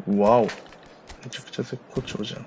わお、めちゃくちゃ絶好調じゃん。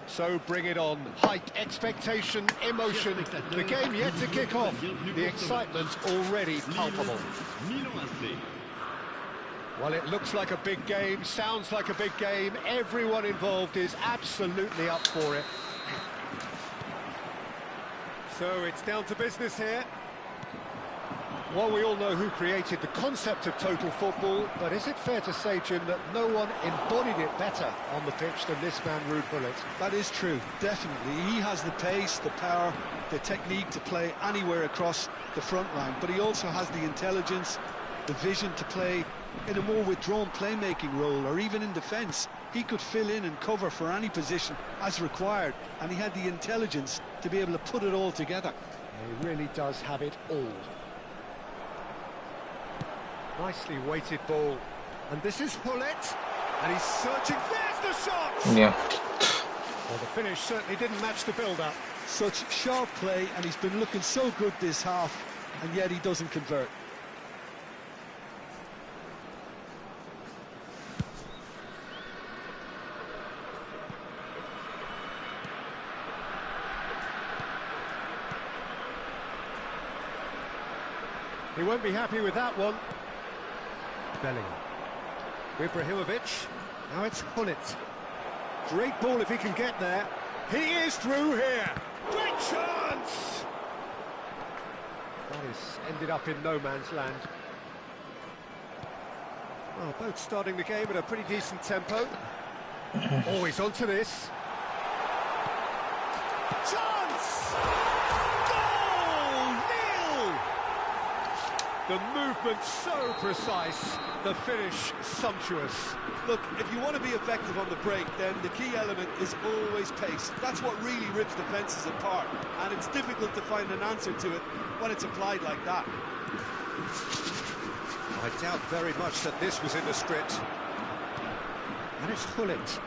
So bring it on. Height, expectation, emotion. The game yet to kick off. The excitement already palpable. Well, it looks like a big game, sounds like a big game. Everyone involved is absolutely up for it. So it's down to business here. Well, we all know who created the concept of total football, but is it fair to say, Jim, that no one embodied it better on the pitch than this man, Ruud Gullit? That is true, definitely. He has the pace, the power, the technique to play anywhere across the front line, but he also has the intelligence, the vision to play in a more withdrawn playmaking role, or even in defence. He could fill in and cover for any position as required, and he had the intelligence to be able to put it all together. He really does have it all. Nicely weighted ball, and this is Gullit, and he's searching. There's the shot! Yeah. Well, the finish certainly didn't match the build-up. Such sharp play, and he's been looking so good this half, and yet he doesn't convert. He won't be happy with that one. Bellingham. Ibrahimovic. Now it's Gullit. Great ball if he can get there. He is through here. Great chance! That is ended up in no man's land. Well, both starting the game at a pretty decent tempo. Always onto this. Chance! Goal! Nil! The movement so precise, the finish sumptuous. Look, if you want to be effective on the break, then the key element is always pace. That's what really rips defences apart, and it's difficult to find an answer to it when it's applied like that. I doubt very much that this was in the script. And it's Gullit.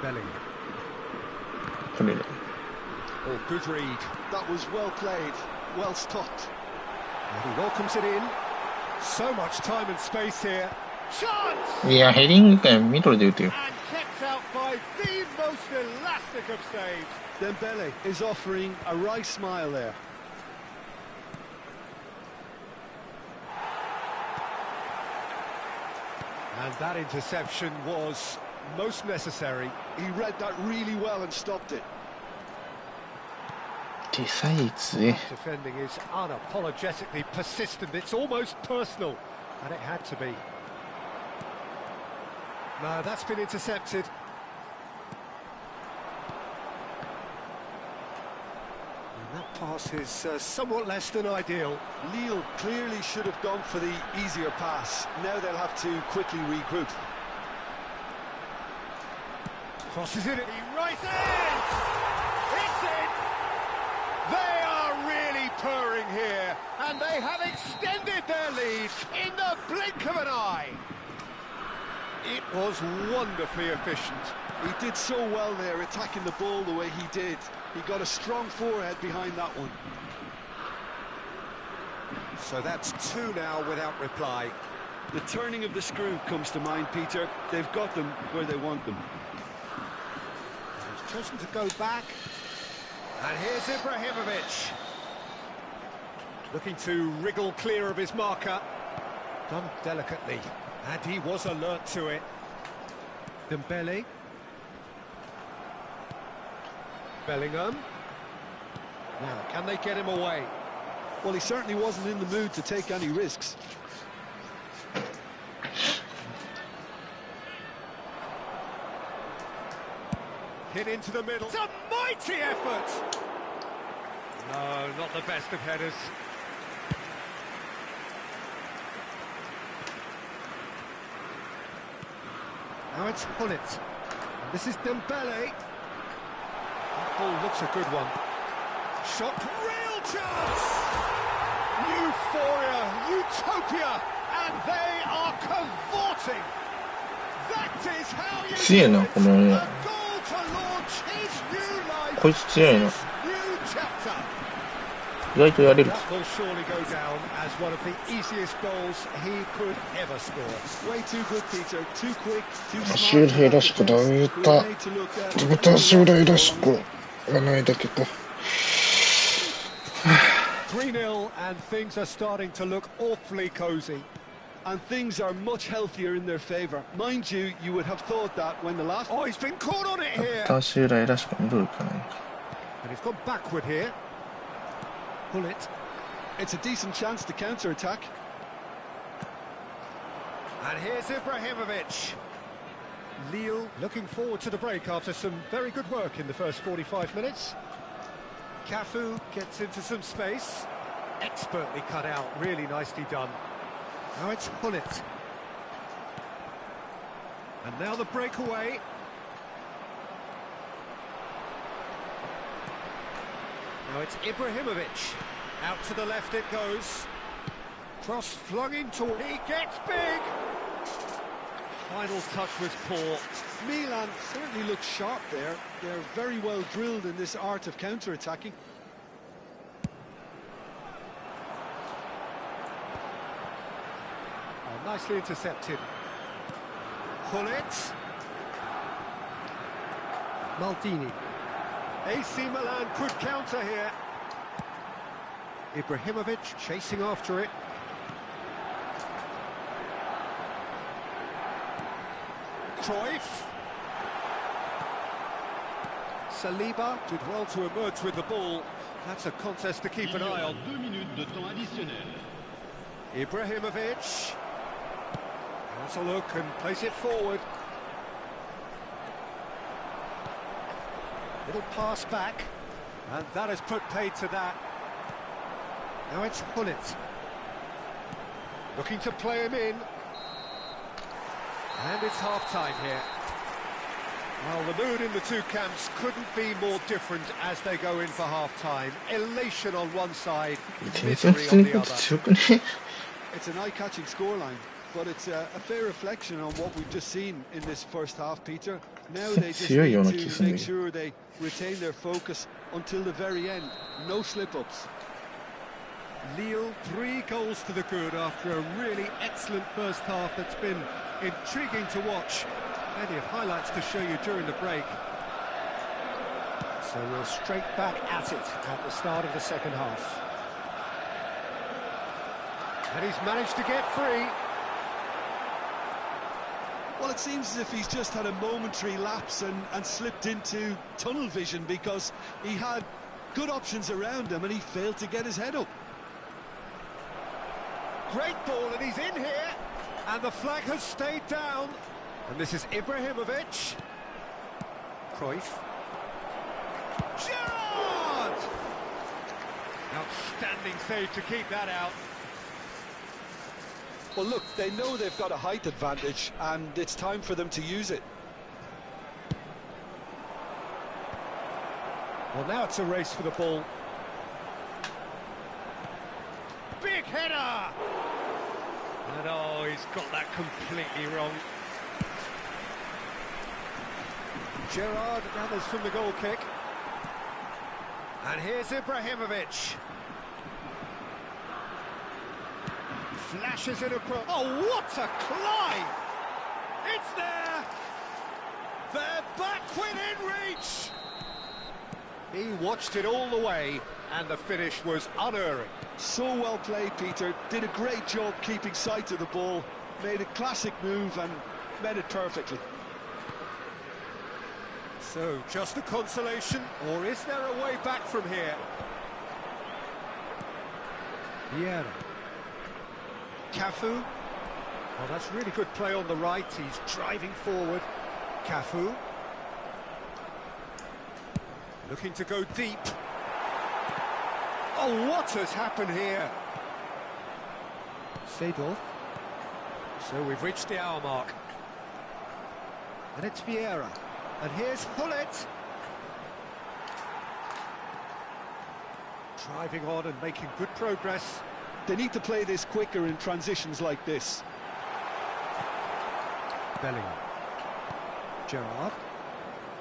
Bellingham. Oh, good read. That was well played, well stopped. And he welcomes it in. So much time and space here. Chance! いや、ヘディングかミドルで打てよ。 And kept out by the most elastic of saves. Dembele is offering a right smile there. And that interception was most necessary. He read that really well and stopped it. 手サイズで。 Defending is unapologetically persistent. It's almost personal. And it had to be. No, that's been intercepted. And that pass is somewhat less than ideal. Lille clearly should have gone for the easier pass. Now they'll have to quickly regroup. Crosses it. He rises! It's in! They are really purring here, and they have extended their lead in the blink of an eye. It was wonderfully efficient. He did so well there, attacking the ball the way he did. He got a strong forehead behind that one. So that's two now without reply. The turning of the screw comes to mind, Peter. They've got them where they want them. He's chosen to go back. And here's Ibrahimovic. Looking to wriggle clear of his marker. Done delicately. And he was alert to it. Dembele. Bellingham. Now, can they get him away? Well, he certainly wasn't in the mood to take any risks. Hit into the middle. It's a mighty effort! No, not the best of headers. Now it's Hullet. This is Dembele. That ball looks a good one. Shot, real chance! Euphoria, utopia, and they are cavorting. That is how you 強いな、このa goal to launch his new life. こいつ強いな。 New chapter. 意外とやれる。 That will surely go down as one of the easiest goals he could ever score. Way too good, Peter. Too quick, too 足 smart. 裏らしくダメ言った。ってことは足裏らしくはないだけか。 3-0 and things are starting to look awfully cosy. And things are much healthier in their favour. Mind you, you would have thought that when the last... Oh, he's been caught on it here. 足裏らしく緑かないか。 And he's gone backward here. Pull it. It's a decent chance to counter-attack. And here's Ibrahimovic. Lille looking forward to the break after some very good work in the first 45 minutes. Cafu gets into some space. Expertly cut out, really nicely done. Now it's Hullet. And now the breakaway. Now it's Ibrahimovic. Out to the left it goes. Cross flung into... He gets big! Final touch was poor. Milan certainly looks sharp there. They're very well drilled in this art of counter-attacking. Oh, nicely intercepted. Hullet. Maldini. AC Milan could counter here. Ibrahimovic chasing after it. Cruyff. Saliba did well to emerge with the ball. That's a contest to keep an eye on. 2 minutes de temps additionnel. Ibrahimovic. Has a look and plays it forward. Little pass back. And that has put paid to that. Now it's Hullet. Looking to play him in. And it's half-time here. Well, the mood in the two camps couldn't be more different as they go in for half-time. Elation on one side, 全然 misery 普通 on に the こっち other. 強くね。 It's an eye-catching scoreline, but it's a fair reflection on what we've just seen in this first half, Peter. Now they just 強いような気 need す to る make sure they retain their focus until the very end. No slip-ups. Lille, 3 goals to the good after a really excellent first half that's been intriguing to watch. Plenty of highlights to show you during the break. So we're straight back at it at the start of the second half. And he's managed to get free. Well, it seems as if he's just had a momentary lapse and slipped into tunnel vision because he had good options around him and he failed to get his head up. Great ball, and he's in here. And the flag has stayed down. And this is Ibrahimovic. Cruyff. Gerrard! Outstanding save to keep that out. Well, look, they know they've got a height advantage and it's time for them to use it. Well, now it's a race for the ball. Big header! And oh, he's got that completely wrong. Gerrard gathers from the goal kick. And here's Ibrahimovic. Flashes it across. Oh, what a climb! It's there! They're back within reach! He watched it all the way, and the finish was unerring. So well played, Peter. Did a great job keeping sight of the ball. Made a classic move and met it perfectly. So, just a consolation, or is there a way back from here? Vieira. Cafu. Oh, that's really good play on the right. He's driving forward. Cafu. Looking to go deep. Oh, what has happened here? Seedorf. So we've reached the hour mark. And it's Vieira. And here's Hullet. Driving on and making good progress. They need to play this quicker in transitions like this. Bellingham. Gerrard.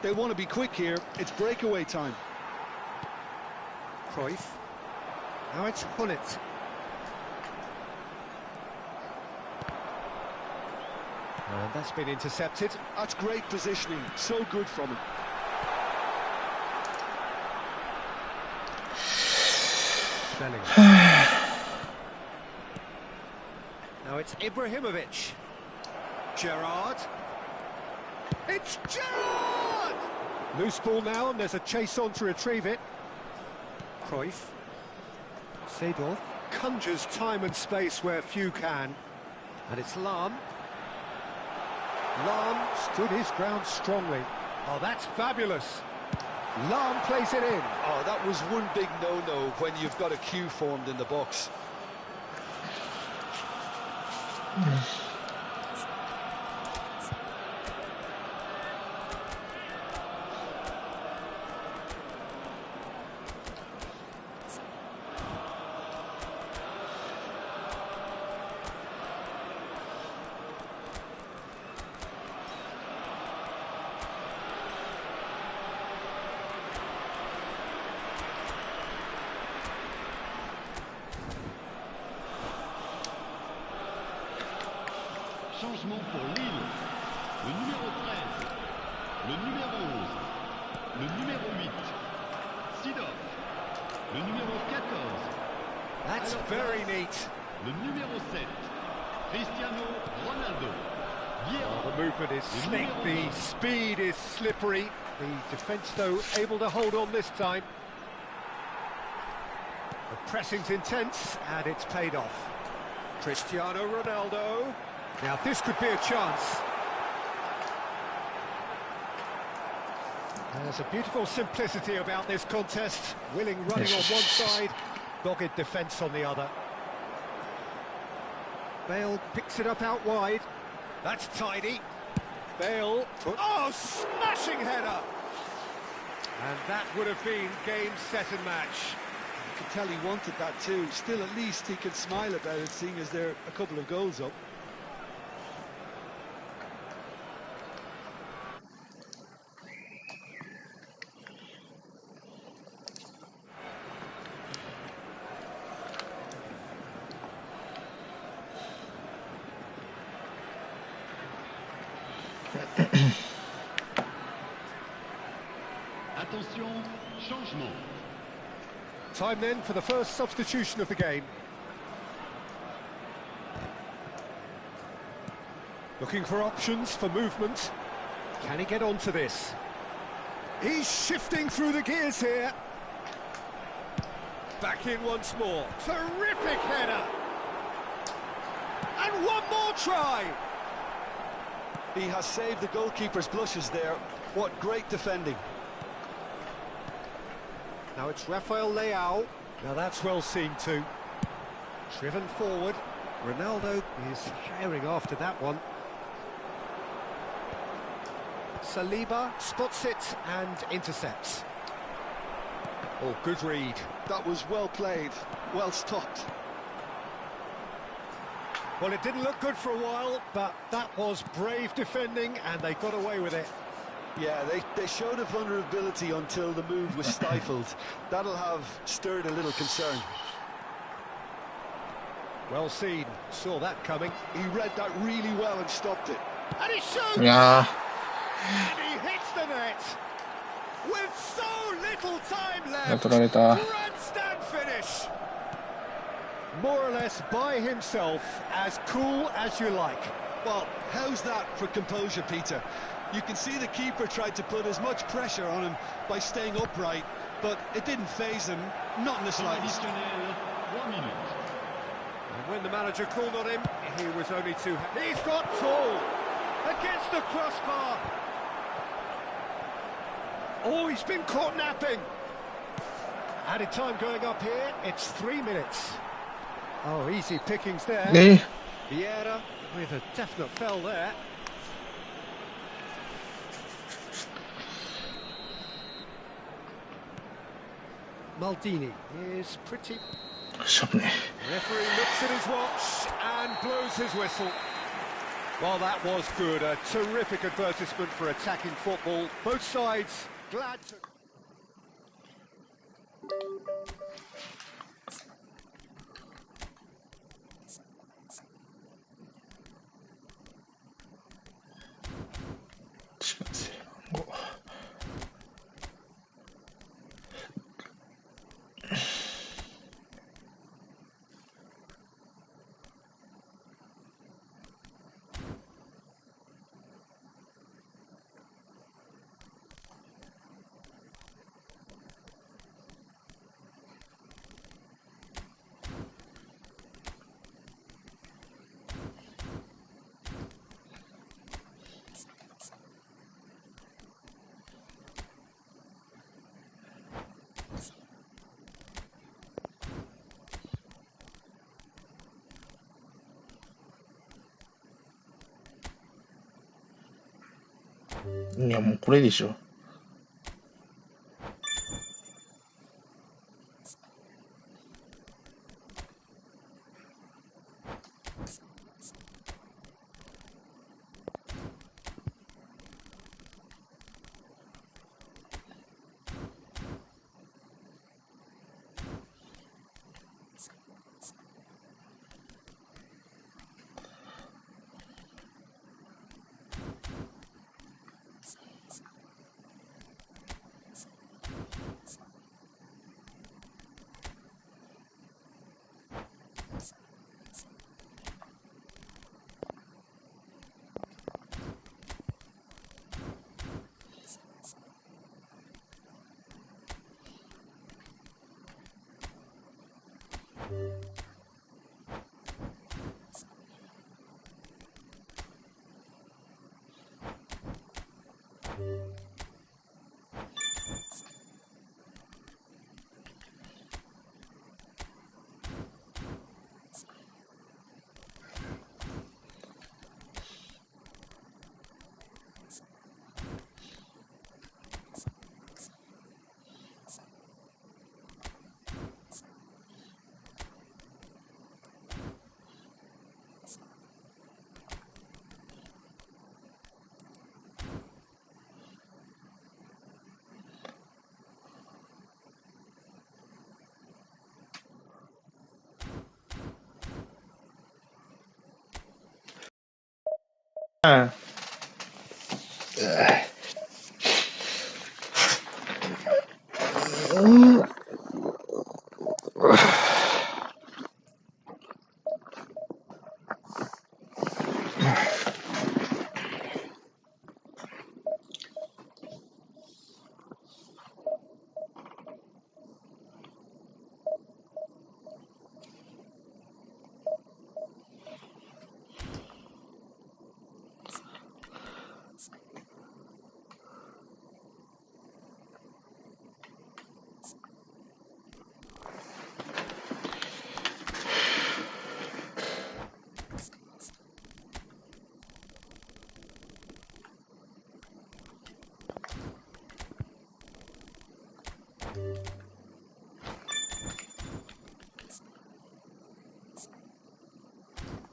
They want to be quick here. It's breakaway time. Cruyff. Now it's Hullet. And that's been intercepted. That's great positioning. So good from him. Bellingham. Now it's Ibrahimovic. Gerrard. It's Gerrard! Loose ball now, and there's a chase on to retrieve it. Cruyff. Seedorf conjures time and space where few can. And it's Lahm. Lahm stood his ground strongly. Oh, that's fabulous. Lahm plays it in. Oh, that was one big no-no when you've got a queue formed in the box. Changement pour Lille. Le numéro 13, le numéro 11, le numéro 8, Seedorf, le numéro 14. That's very neat. Le numéro 7, Cristiano Ronaldo. Oh, the movement is slick, the speed is slippery. The defence, though, able to hold on this time. The pressing's intense, and it's paid off. Cristiano Ronaldo. Now, this could be a chance. There's a beautiful simplicity about this contest. Willing running on one side, dogged defence on the other. Bale picks it up out wide. That's tidy. Bale. Oh, smashing header! And that would have been game, set and match. You can tell he wanted that too. Still, at least he can smile about it, seeing as there are a couple of goals up. Attention, changement. Time then for the first substitution of the game. Looking for options for movement. Can he get onto this? He's shifting through the gears here. Back in once more. Terrific header. And one more try. He has saved the goalkeeper's blushes there. What great defending. Now it's Rafael Leao. Now that's well seen too. Driven forward. Ronaldo is herring after that one. Saliba spots it and intercepts. Oh, good read. That was well played, well stopped. Well, it didn't look good for a while, but that was brave defending and they got away with it. Yeah, they showed a vulnerability until the move was stifled. That'll have stirred a little concern. Well seen, saw that coming. He read that really well and stopped it. And he shoots! Yeah. And he hits the net! With so little time left! 取られた。 Grandstand finish! More or less by himself, as cool as you like. Well, how's that for composure, Peter? You can see the keeper tried to put as much pressure on him by staying upright, but it didn't faze him, not in the slightest. Additionnel, 3 minutes. And when the manager called on him, he was only too... He's got tall! Against the crossbar! Oh, he's been caught napping! Added time going up here, it's 3 minutes. Oh, easy pickings there. ね。 Vieira with a definite foul there. Maldini is pretty... しょうね。 Referee looks at his watch and blows his whistle. Well, that was good. A terrific advertisement for attacking football. Both sides glad to...いや、もうこれでしょ。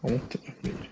思ってたより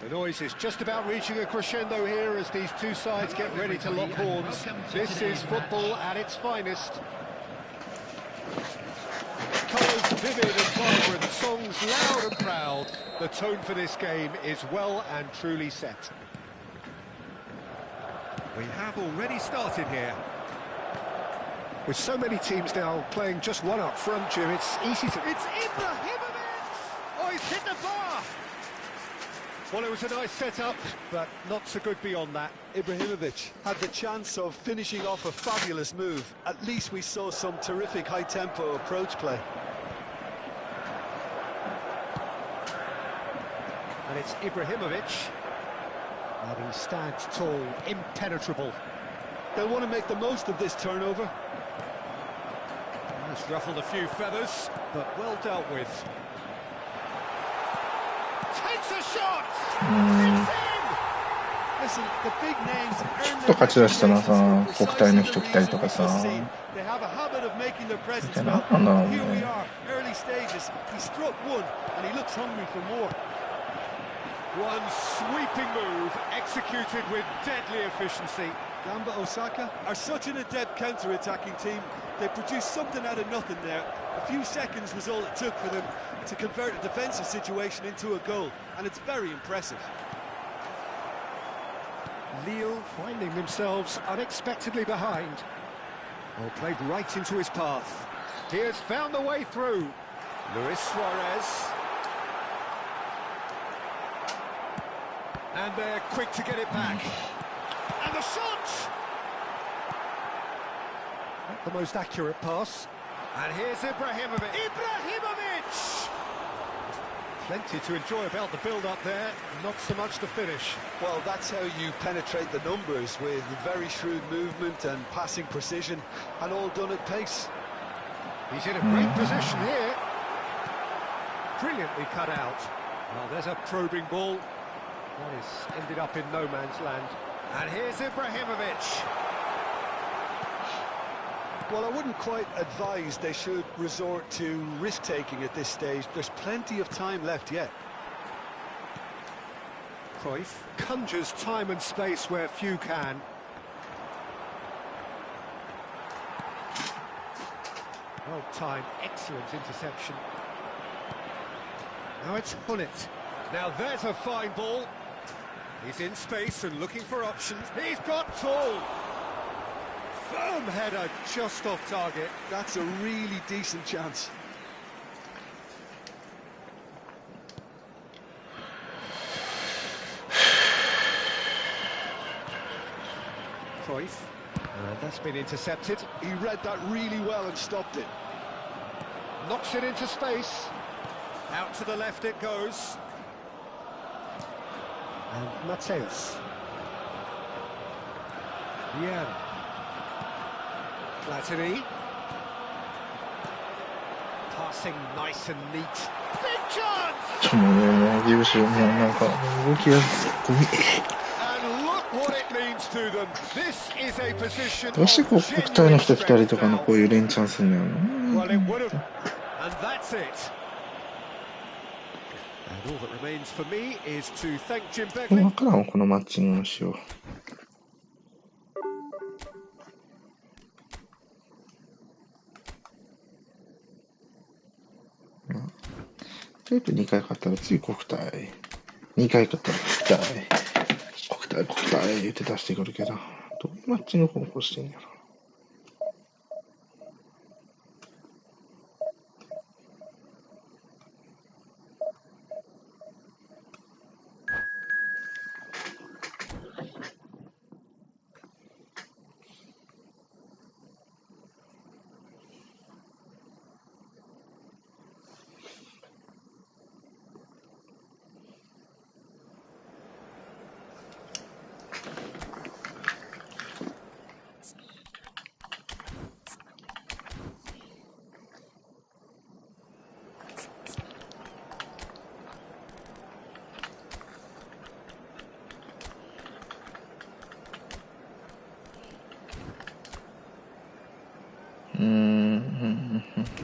The noise is just about reaching a crescendo here as these two sides get ready to lock horns. This is football at its finest. Colours vivid and vibrant, songs loud and proud. The tone for this game is well and truly set. We have already started here. With so many teams now playing just one up front, Jim, it's easy to... It's Ibrahimovic! Oh, he's hit the bar! Well, it was a nice setup, but not so good beyond that. Ibrahimovic had the chance of finishing off a fabulous move. At least we saw some terrific high-tempo approach play. And it's Ibrahimovic. And he stands tall, impenetrable. They'll want to make the most of this turnover. It's ruffled a few feathers, but well dealt with. Takes a shot! It's in! Listen, the big names earn と勝ち出したらさ、国体の人来たりとかさ、 They have a habit of making their presence みたいな felt. なんだろう Here we ね。 are, early stages. He struck one, and he looks hungry for more. One sweeping move, executed with deadly efficiency. Gamba Osaka are such an adept counter-attacking team. They produced something out of nothing there. A few seconds was all it took for them to convert a defensive situation into a goal, and it's very impressive. Lille finding themselves unexpectedly behind. Well, played right into his path. He has found the way through. Luis Suarez. And they're quick to get it back. And the shot! Not the most accurate pass. And here's Ibrahimovic. Ibrahimovic! Plenty to enjoy about the build-up there, not so much the finish. Well, that's how you penetrate the numbers, with very shrewd movement and passing precision, and all done at pace. He's in a great position here. Brilliantly cut out. Well, there's a probing ball. That has ended up in no man's land. And here's Ibrahimovic. Well, I wouldn't quite advise they should resort to risk-taking at this stage. There's plenty of time left yet. Cruyff conjures time and space where few can. Well timed, excellent interception. Now it's Hullet. Now there's a fine ball. He's in space and looking for options. He's got tall. Firm header just off target. That's a really decent chance. Cruyff. That's been intercepted. He read that really well and stopped it. Knocks it into space. Out to the left it goes. And Mateus. Yeah. Platini. Passing nice and neat. Big chance! もうね、右後ろもなんか動きがゴミ。 And look what it means to them. This is a position どうしてこう国体の人2人とかのこういう連チャンするんだよ Well, it would have. And that's it. And all that remains for me is to thank Jim な。 Begley. わからん、このマッチングのしよう。とりあえず2回勝ったら次国体。2回勝ったら国体。国体言って出してくるけど、どういうマッチング方法してんやろ。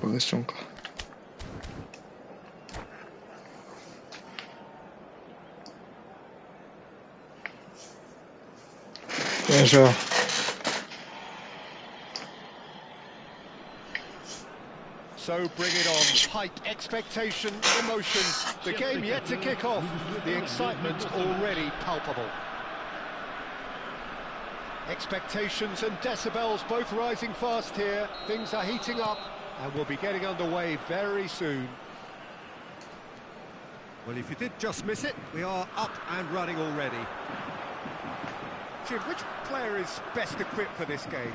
ポゼッションか。よいしょ。So bring it on. Hype, expectation, emotion. The game yet to kick off. The excitement already palpable. Expectations and decibels both rising fast here. Things are heating up and we'll be getting underway very soon. Well, if you did just miss it, we are up and running already. Jim, which player is best equipped for this game?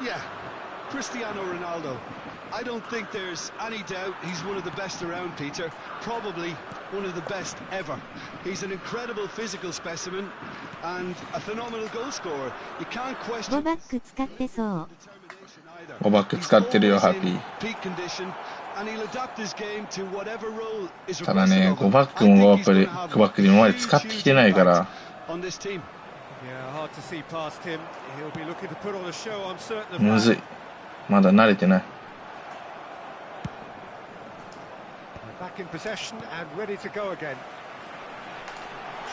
Yeah, Cristiano Ronaldo. I don't think there's any doubt he's one of the best around, Peter. Probably one of the best ever. He's an incredible physical specimen and a phenomenal goal scorer. You can't question 5バック使ってそう。 5バック使ってるよ、ハッピー。 peak condition and he'll adapt his game to whatever role is ただね、5バックも5バックで今まで使ってきてないから。 on this team. Yeah, hard to see past him. He'll be looking to put on a show, I'm certain of むず that. い。まだ慣れてない。 Back in possession and ready to go again.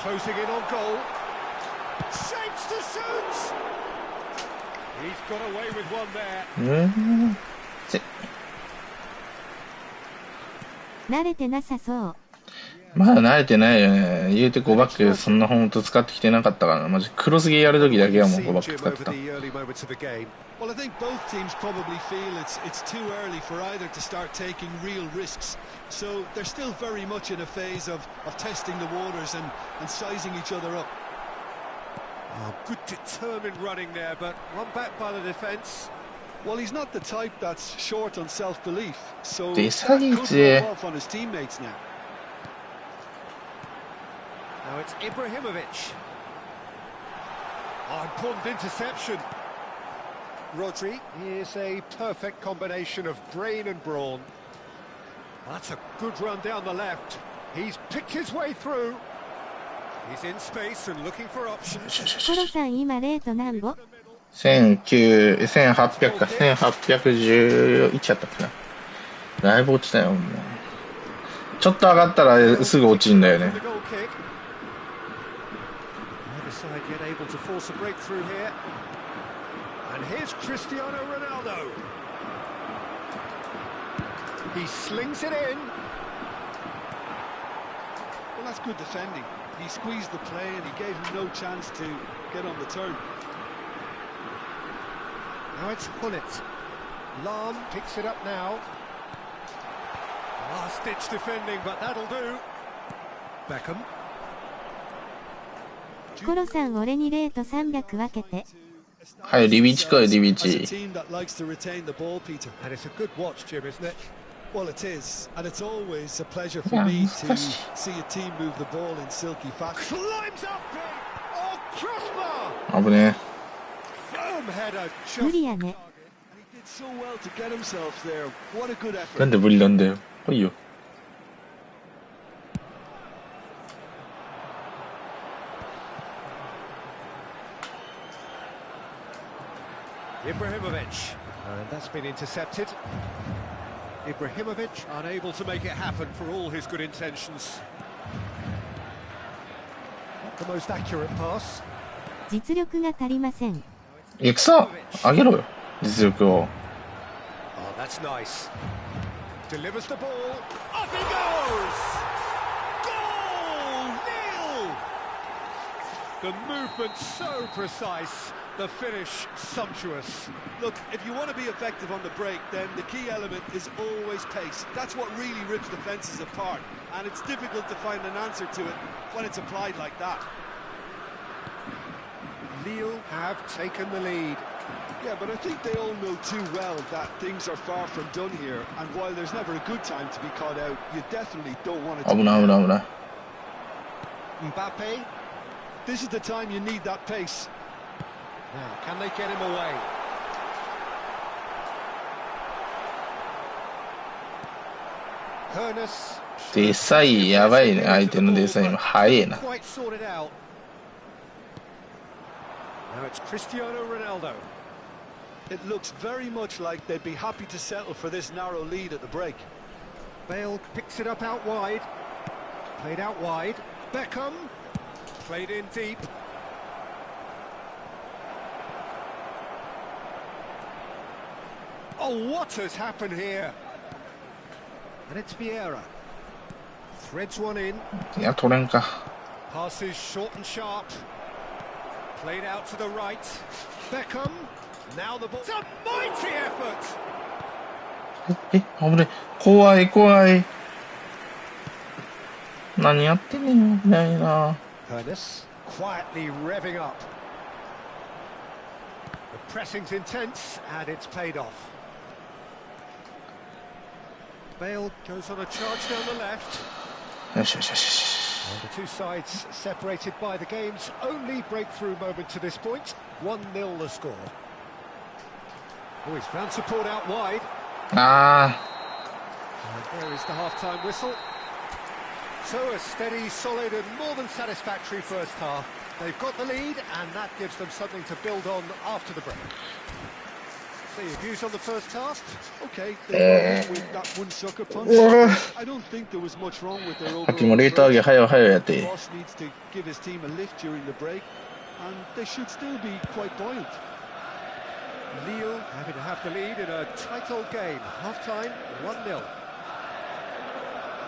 Closing in on goal. Shapes to shoot! He's got away with one there. 慣れてなさそう。まだ慣れてないよね。言うて5バックそんなほんと使ってきてなかったからな。マジクロスゲーやるときだけはもう5バック使ってた。 Well, I think both teams probably feel it's too early for either to start taking real risks. So they're still very much in a phase of testing the waters and sizing each other up. Oh, good determined running there, but one back by the defence. Well, he's not the type that's short on self-belief, so They that say could it's, rub off on his teammates now. Now it's Ibrahimovic. Oh, important interception. Rodri is a perfect combination of brain and brawn. That's a good run down the left. He's picked his way through. He's in space and looking for options. コロさん今レート何ぼ1800か、1811やったっけな。だいぶ落ちたよ、もう。ちょっと上がったらすぐ落ちるんだよね。 Either side yet able to force a breakthrough here. And here's Cristiano Ronaldo. He slings it in. Well, that's good defending. He squeezed the play and he gave him no chance to get on the turn. Now it's Hullet. Lahm picks it up now. Last-ditch defending, but that'll do. Beckham. コロさん俺にレート300分けて。はい、リビチかよ、リビチ。 As a team that likes to retain the ball, Peter. And it's a good watch, Jim, isn't it? Well, it is, and it's always a pleasure for me to see a team move the ball in silky fashion. Climbs up big. Oh, crossbar. 危ね Firm header. 無 Just 理やね。 And he did so well to get himself there. What a good え。な effort. んで無理なんだよ。来いよ。 Ibrahimovic. And that's been intercepted. Ibrahimovic unable to make it happen for all his good intentions. Not the most accurate pass. 実力が足りません。いや、くそ上げろよ。実力を。 Oh, that's nice. Delivers the ball. Off he goes! Goal! Nil! The movement so precise. The finish sumptuous. Look, if you want to be effective on the break, then the key element is always pace. That's what really rips defences apart, and it's difficult to find an answer to it when it's applied like that. Lille have taken the lead. Yeah, but I think they all know too well that things are far from done here, and while there's never a good time to be caught out, you definitely don't want it to 危ない危ない危ない。 Mbappe. This is the time you need that pace. Now, can they get him away? Hernus. デサイやばいね。相手のデサイも速いな。 Quite sorted out. Now it's Cristiano Ronaldo. It looks very much like they'd be happy to settle for this narrow lead at the break. Bale picks it up out wide. Played out wide. Beckham. Played in deep. Oh, what has happened here? And it's Vieira. Threads one in. いや、取れんか。 Passes short and sharp. Played out to the right. Beckham. Now the ball. It's a mighty effort. 危ねえ。怖い、怖い。何やってんねんよ、みたいな。Ernest quietly revving up. The pressing's intense and it's paid off. Bale goes on a charge down the left. よしよしよし。 Well, the two sides separated by the game's only breakthrough moment to this point. 1-0 the score. Oh, he's found support out wide. あ And there is the half-time whistle. So a steady, solid and more than satisfactory first half. They've got the lead and that gives them something to build on after the break. So your views on the first half? Okay, they got with that one sucker punch. I don't think there was much wrong with their あ。 overall さっきもレート上げ、早よ早よやっ The て。 boss needs to give his team a lift during the break, and they should still be quite buoyant. Lille happy to have the lead in a tight old game. Half-time, 1-0.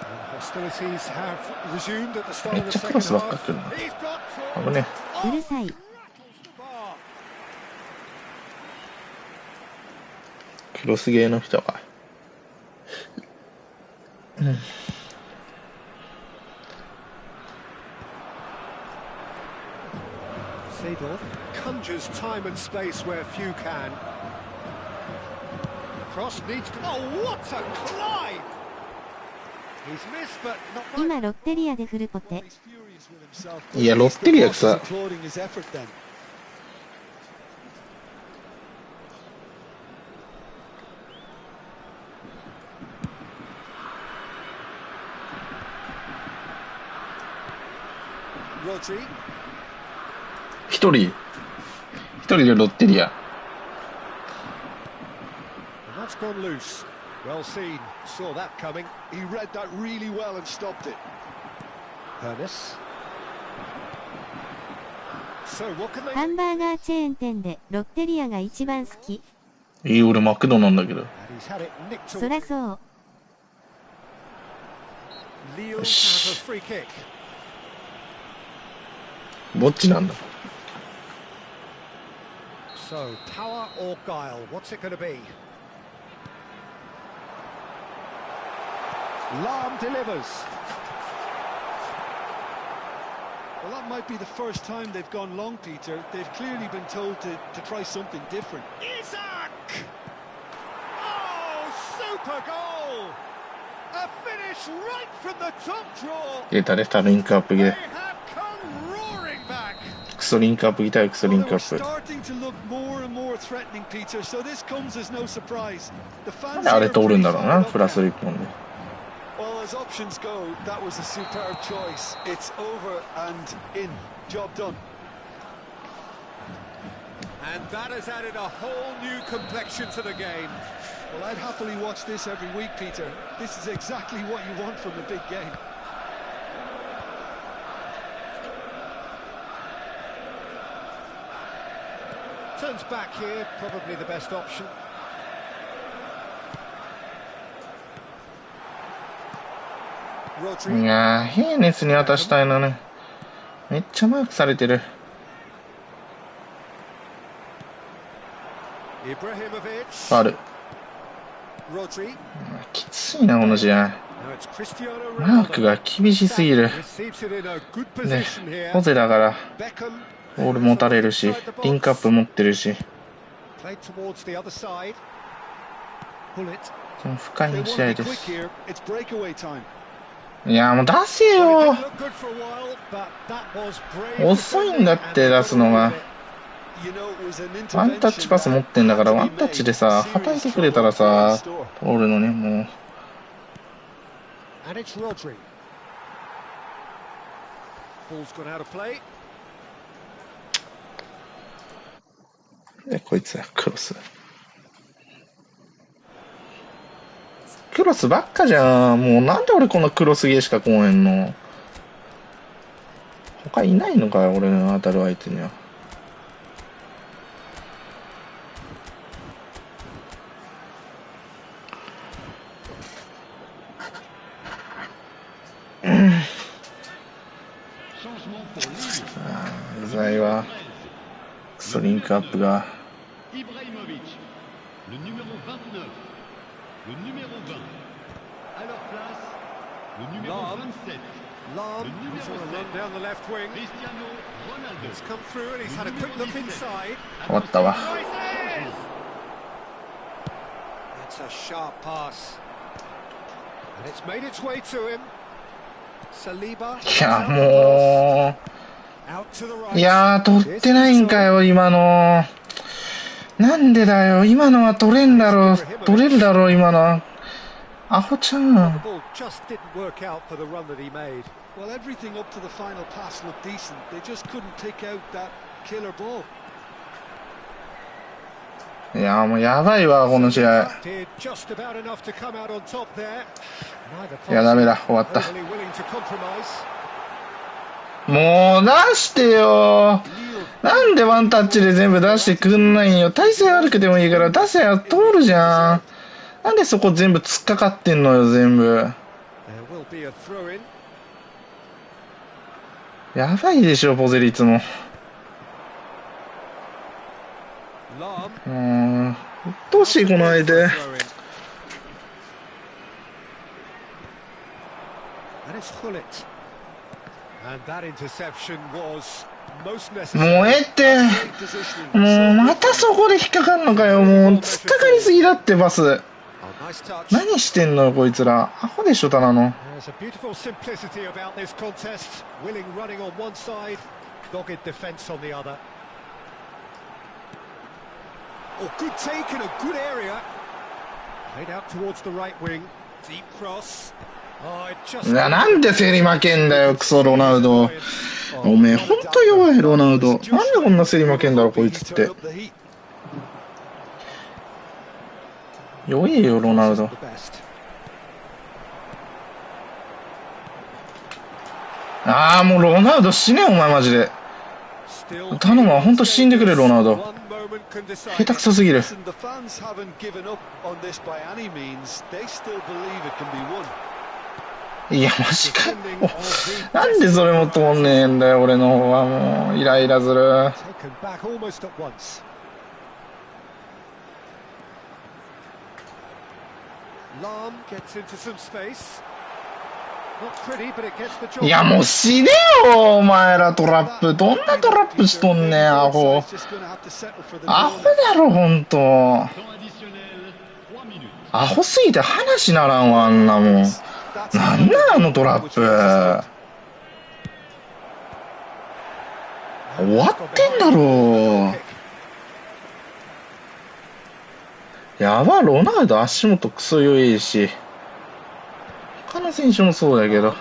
And hostilities have resumed at the start of the second half. He's got 危ねうるさい。 rattles the bar. え。クロスゲーの人か。Seedorf conjures time and space where few can. Cross needs to... Oh, what a climb! He's missed, but not by... 今ロッテリアでフルポテ。 He's furious with himself. いや、ロッテリアさ。 He's applauding his effort then. Rodri. 一人でロッテリア。 And that's gone loose. Well seen. Saw that coming. He read that really well and stopped it. Ernest. So what can they... ハンバーガーチェーン店でロッテリアが一番好き。俺マクドなんだけど。 And he's had it nicked そ away. らそう。 Lille have a free kick. どっちなんだ。 So, power or guile? What's it going to be? Lahm delivers. Well, that might be the first time they've gone long, Peter. They've clearly been told to try something different. Isaac! Oh, super goal! A finish right from the top draw. 出たね、リンクアップ They で。 have come roaring back. クソリンクアップ来たよ、クソリ Well, ン they クア were ップ。 starting to look more and more threatening, Peter, so this comes as no surprise. The なん fans であ here れ are 通るん pretty だろう fired な、 up プラス now. 1本で。 Well, as options go, that was a superb choice. It's over and in. Job done. And that has added a whole new complexion to the game. Well, I'd happily watch this every week, Peter. This is exactly what you want from a big game. Turns back here, probably the best option. い Rodri. やー、ヘイネスに渡したいのね。めっちゃマークされてる。 Ibrahimovic. ある。 Rodri. きついな、この試合。 Now it's Cristiano マーク Ronaldo. が厳しすぎる。 Receives it in a good ね position here. ホゼだから、 Beckham. ボール持たれるし、リンクアップ持ってるし、 Played towards the other side. Pull it. その深 They い want 試 to 合 be で quick す。 here. It's breakaway time. いや、もう出せ Well, it よ didn't look good for a while, but that was brave 遅いんだって出すのが。 You know, it was an ワンタッチパス持ってんだから、ワンタッチでさ、叩いてくれたらさ、通るのね、もう。 And it's Rodri. Ball's gone out of play. で、こいつや、クロス。クロスばっかじゃん。もうなんで俺このクロスゲーしか来へんの。他いないのかよ、俺の当たる相手には。そリンクアップが。Ibrahimovic, le numéro 29, le numéro 20. À leur place, le numéro 27, Lam, le he's numéro on a 7, run down the left wing. Cristiano Ronaldo. He's come through and he's had a quick look inside. 終わったわ。 That's a sharp pass. And it's made its way to him. Saliba. いや、も Out to the う。 right. いやー、取ってないんかよ、今の。なんでだよ、今のは取れんだろう。取れるだろう、今のは。アホちゃ The ん。 ball just didn't work out for the run that he made. Well, everything up to the final pass looked decent. They just couldn't pick out that killer ball. いやー、もうやばいわ、この試合。 Did just about enough to come out on top there. Neither いや、ダメ party だ、終わった。 overly willing to compromise. もう出してよ。なんでワンタッチで全部出してくんないんよ。体勢悪くてもいいから出せよ。通るじゃん。なんでそこ全部突っかかってんのよ、全部。 There will be a throw in. やばいでしょ、ポゼリツも。 Lam. うっとうしい、この相手。 Throw in. And it's Hullet. And that interception was most も necessary. うええって。もうまたそこで引っかかんのかよ。もう突っかかりすぎだって、パス。 Oh, nice touch. 何してんのよ、こいつら。アホでしょ、ただの。 There's a beautiful simplicity about this contest. Willing running on one side, dogged defence on the other. Oh, good take in a good area. Played out towards the right wing. Deep cross. Oh, it just... なんで競り負けんだよ、クソロナウド。おめえ、ほんと弱い、ロナウド。なんでこんな競り負けんだろ、こいつって。弱いよ、ロナウド。ああ、もうロナウド死ね、お前マジで。頼むわ、ほんと死んでくれ、ロナウド。下手くそすぎる。いや、マジか。なんでそれも通んねえんだよ、俺の方はもう、イライラする。いや、もう死ねよ、お前らトラップ。どんなトラップしとんねん、アホ。アホだろ、ほんと。アホすぎて話ならんわ、あんなもん。なんだあのトラップ。終わってんだろう。やば、ロナウド足元クソ弱いし。他の選手もそうだけど。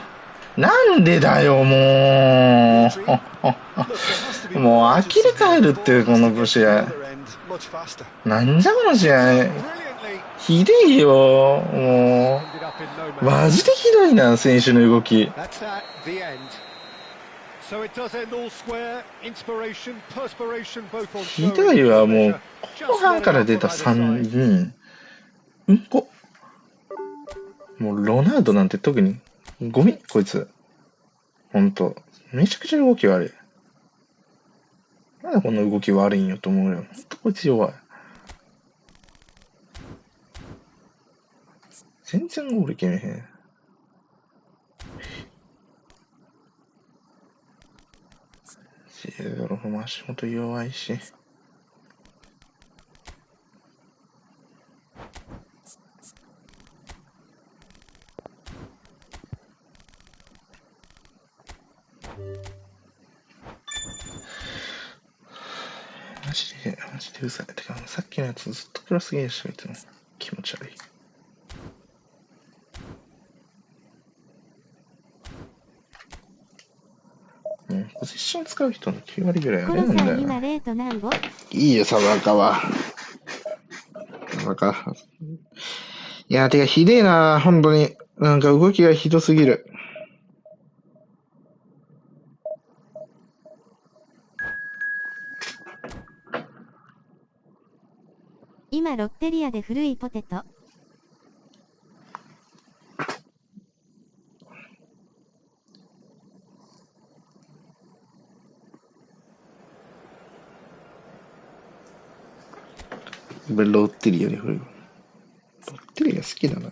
なんでだよ、もう。もう呆れ返るっていう、この試合。なんじゃこの試合。ひでえよ、もう。マジでひどいな、選手の動き。ひどいわ、もう。後半から出た3人。うんこ。もうロナウドなんて特にゴミ、こいつ。ほんと。めちゃくちゃ動き悪い。なんでこんな動き悪いんよと思うよ。ほんとこいつ弱い。全然ゴールいけめへん。シードロフも足元弱いし。マジでうざい。てか、さっきのやつずっとクロスゲージしていても気持ち悪い。ポジション使う人の9割ぐらいあれなんだよ。今レート何ぼ？いいよ、サバカは。サバカ。いや、てかひでえな、ほんとに。なんか動きがひどすぎる。今ロッテリアで古いポテト。ロッテリアで振る。ロッテリア好きだな。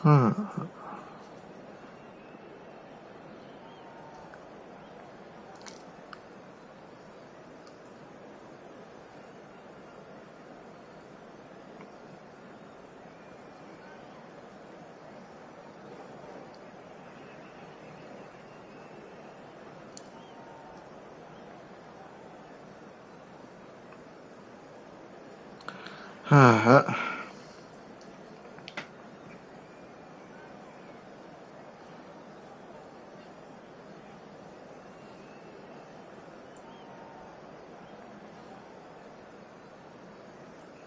はあ。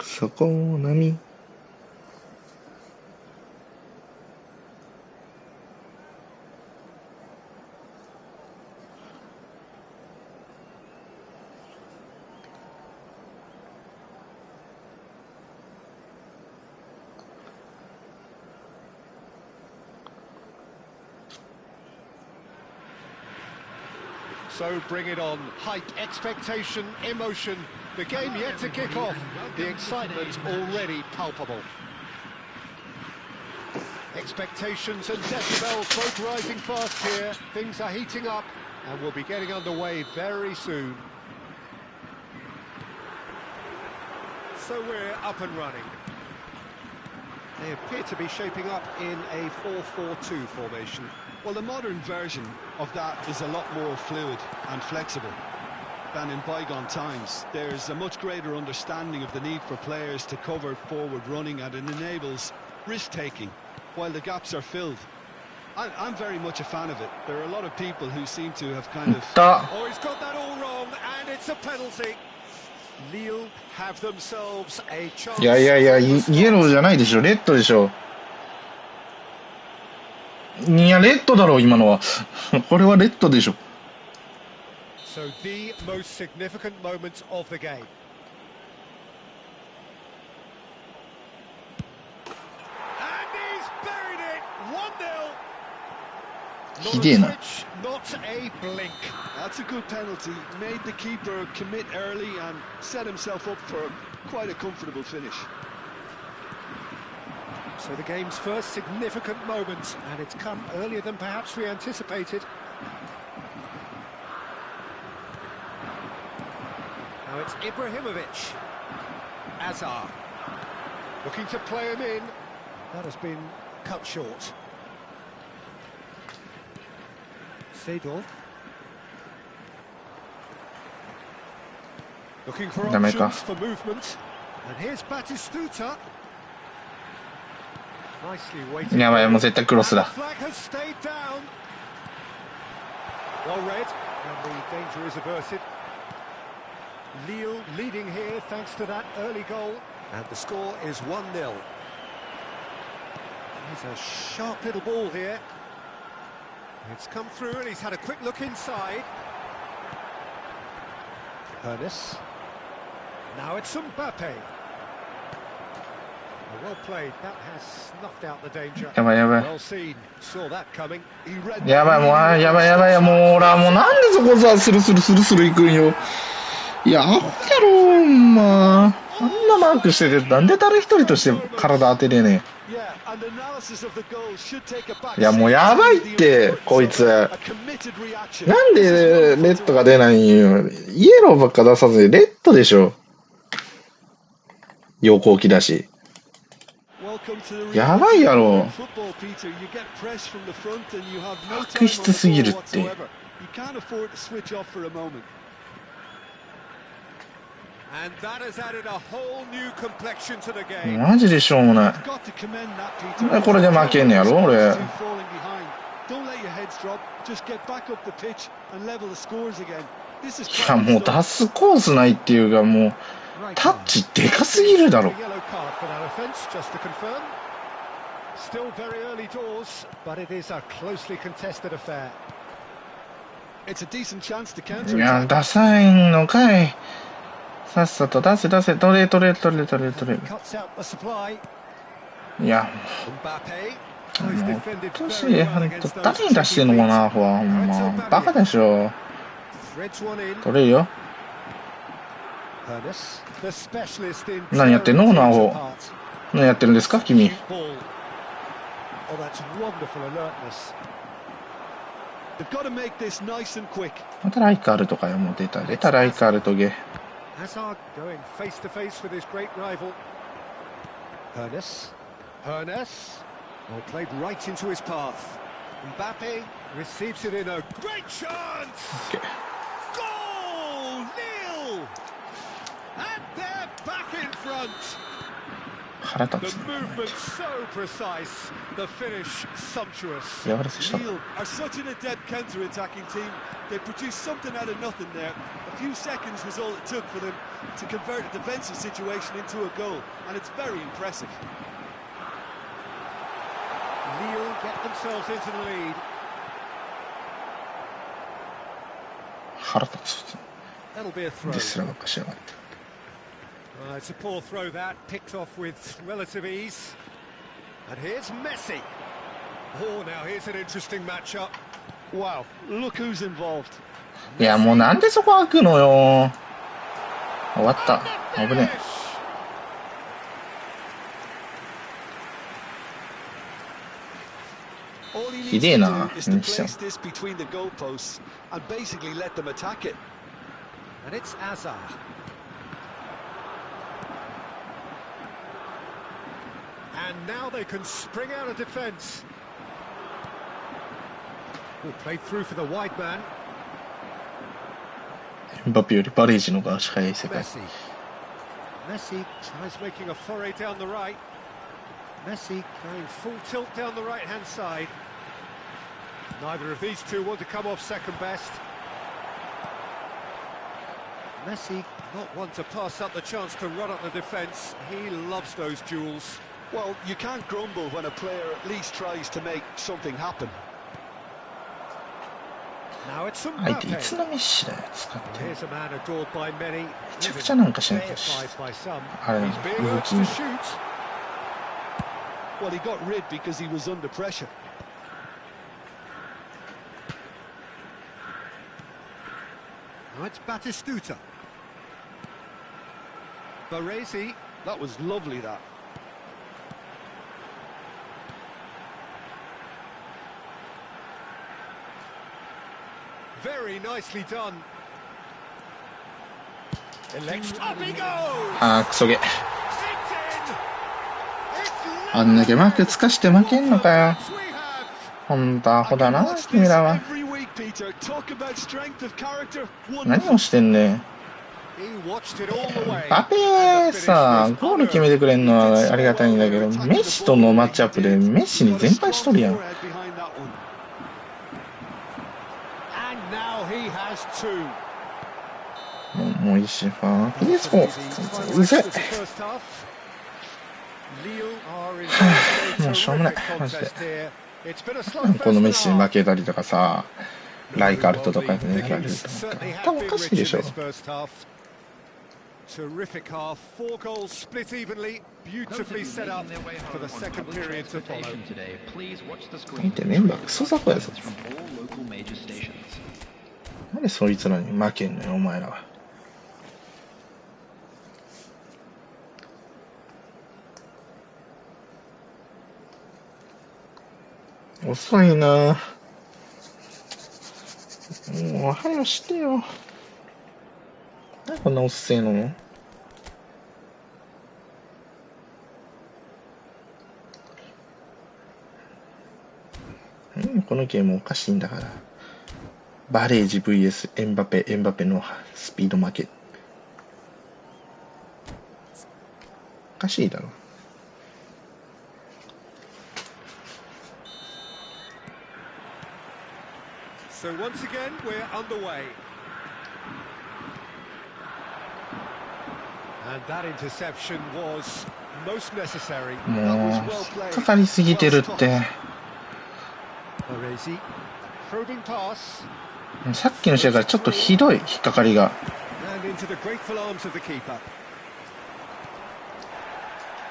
そこ波。So bring it on. Hype, expectation, emotion. The game yet to kick off. The excitement already palpable. Expectations and decibels both rising fast here. Things are heating up and we'll be getting underway very soon. So we're up and running. They appear to be shaping up in a 4-4-2 formation. Well, the modern version of that is a lot more fluid and flexible than in bygone times. There's a much greater understanding of the need for players to cover forward running, and it enables risk-taking while the gaps are filled. I'm very much a fan of it. There are a lot of people who seem to have kind of... Oh, he's got that all wrong, and it's a penalty. Lille have themselves a chance. いや、イエローじゃないでしょ。レッドでしょ。いや、レッドだろう、今のは。これはレッドでしょ。So the most significant moment of the game. And he's buried it. 1-0. ひでえな。 Not a blink. That's a good penalty. Made the keeper commit early and set himself up for quite a comfortable finish. So the game's first significant moment, and it's come earlier than perhaps we anticipated. Now it's Ibrahimovic. Azar. Looking to play him in. That has been cut short. Seedorf. Looking for options for movement. And here's Batistuta. Nicely waiting. やばい、もう絶対クロスだ。 Flag has stayed down. Well read, and the danger is averted. Lille leading here thanks to that early goal, and the score is 1-0. He's a sharp little ball here. It's come through and he's had a quick look inside. Ernest. Now it's Mbappe. Well played. That has snuffed out the danger. やばいやばい。 Well seen. Saw that coming. He read やばい、もう、やばいやばいや、もう、ほら、もうなんでそこさ、スル行くんよ。いや、アホやろ、ほんま。あんなマークしてて、なんで誰一人として体当てれねえ。いや、もうやばいって、こいつ。なんでレッドが出ないんよ。イエローばっか出さずに、レッドでしょ。陽光気だし。やばいやろ。悪質すぎるって。マジでしょうもない。これで負けんねやろ、俺。This is いや、もう出すコースないっていうか、もう、タッチでかすぎるだろ。Yellow card for that offence, just to confirm. Still very early doors, but it is a closely contested affair. It's a decent chance to い counter や、 attack. ダサいのかい。さっさと出せ、取れ。 Cuts out the supply. いや、 Mbappe. も He's う、defended どうし very て、 well ほん against と、 those 誰に出してんの tricky かな、 feet. ほんま。バカでしょ。 Threads one in. 取れるよ。 Ernest, the specialist in 何やってんの、このア tearing ホ。 teams apart. 何やってるんですか、君。 Cute ball. Oh, that's wonderful alertness. They've got to make this nice and quick. またライカールとかよ、もう出たライカールとゲ。 Hazard going face to face with his great rival. Ernest. Well, played right into his path. Mbappe receives it in a great chance. Okay. Goal! Nil! And they're back in front. 腹立 The つね。 movement so precise, the finish sumptuous. やらせしたか。 Lille are such an adept counter-attacking team. They produced something out of nothing there. A few seconds was all it took for them to convert a defensive situation into a goal, and it's very impressive. Lille get themselves into the lead. 腹立つ。 That'll be a throw. ですらばっかしやがって。 It's a poor throw that, picked off with relative ease. And here's Messi. Oh, now here's an interesting matchup. Wow, look who's involved. いや、もうなんでそこ開くのよ。終わった。 And 危 the ね finish. All he needs ひでえ to な、 do is to 西さん。 place this between the goalposts and basically let them attack it. And it's Hazard. And now they can spring out of defence. Oh, played through for the wide man. エムバペよりバレージの方が足早い世界。 Messi. Messi tries making a foray down the right. Messi going full tilt down the right-hand side. Neither of these two want to come off second best. Messi not one to pass up the chance to run up the defence. He loves those duels. Well, you can't grumble when a player at least tries to make something happen. Now it's 相手いつ Mbappe. のメッシだよ、使って。め Here's a man adored by many. ちゃくちゃなんかしないとし。 Deified by some. あれ、 He's being 動 urged き to に。 shoot. Well, he got rid because he was under pressure. Now it's Batistuta. Baresi. That was lovely, that. Very nicely done. Up he goes! あー、クソゲ。 It's in! It's あんだけマークつかして負けんのかよ。 we have. ほんとアホだな、君らは。 Every week, Peter. Talk about strength of character. 何をしてんねん。 He watched it all the way. バペさ、ゴール決めてくれんのはありがたいんだけど、メッシとのマッチアップでメッシに全敗しとるやん。 Behind that one. And now he has two. もういいし、PS4。うぜ。 First half. Lille are in もうしょうもない、マジで。 here. It's been a slow このメッシに負 first けたりとかさ、ライカルトとかでね、 half. やる Things とか。 certainly 頭 have お been かしい rich で in しょ。 this first half. Terrific half. 4 goals split evenly. Beautifully set up for the second period to follow. 見てねんば、クソ雑魚やぞ。なんでそいつらに負けんのよ、お前らは。遅いな。もう、早よしてよ。なんでこんなおっせえの？このゲームおかしいんだから。バレージ VS エムバペのスピード負け。おかしいだろ。So once again, we're underway. And that interception was most necessary. もうかかりすぎてるって。 Baresi, probing pass. さっきの試合からちょっとひどい引っかかりが。 And into the grateful arms of the keeper.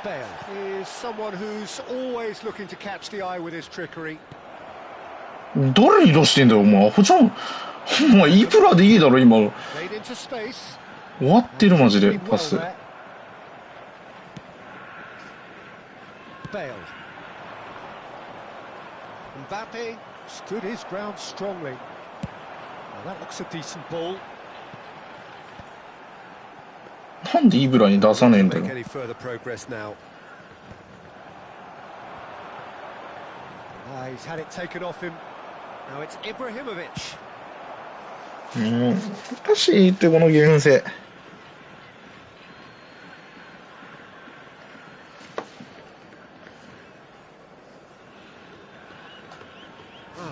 Bale is someone who's always looking to catch the eye with his trickery. 誰に出してんだよお前。アホちゃん。お前いくらでいいだろ今。 Made into space. 終わってるマジでパス。 Bale. Mbappe stood his ground strongly. Well, that looks a decent ball. なんでイブラに出さねえんだよ。 Make any further progress now. He's had it taken off him. Now it's Ibrahimovic. もうおかしいってこのゲーム性。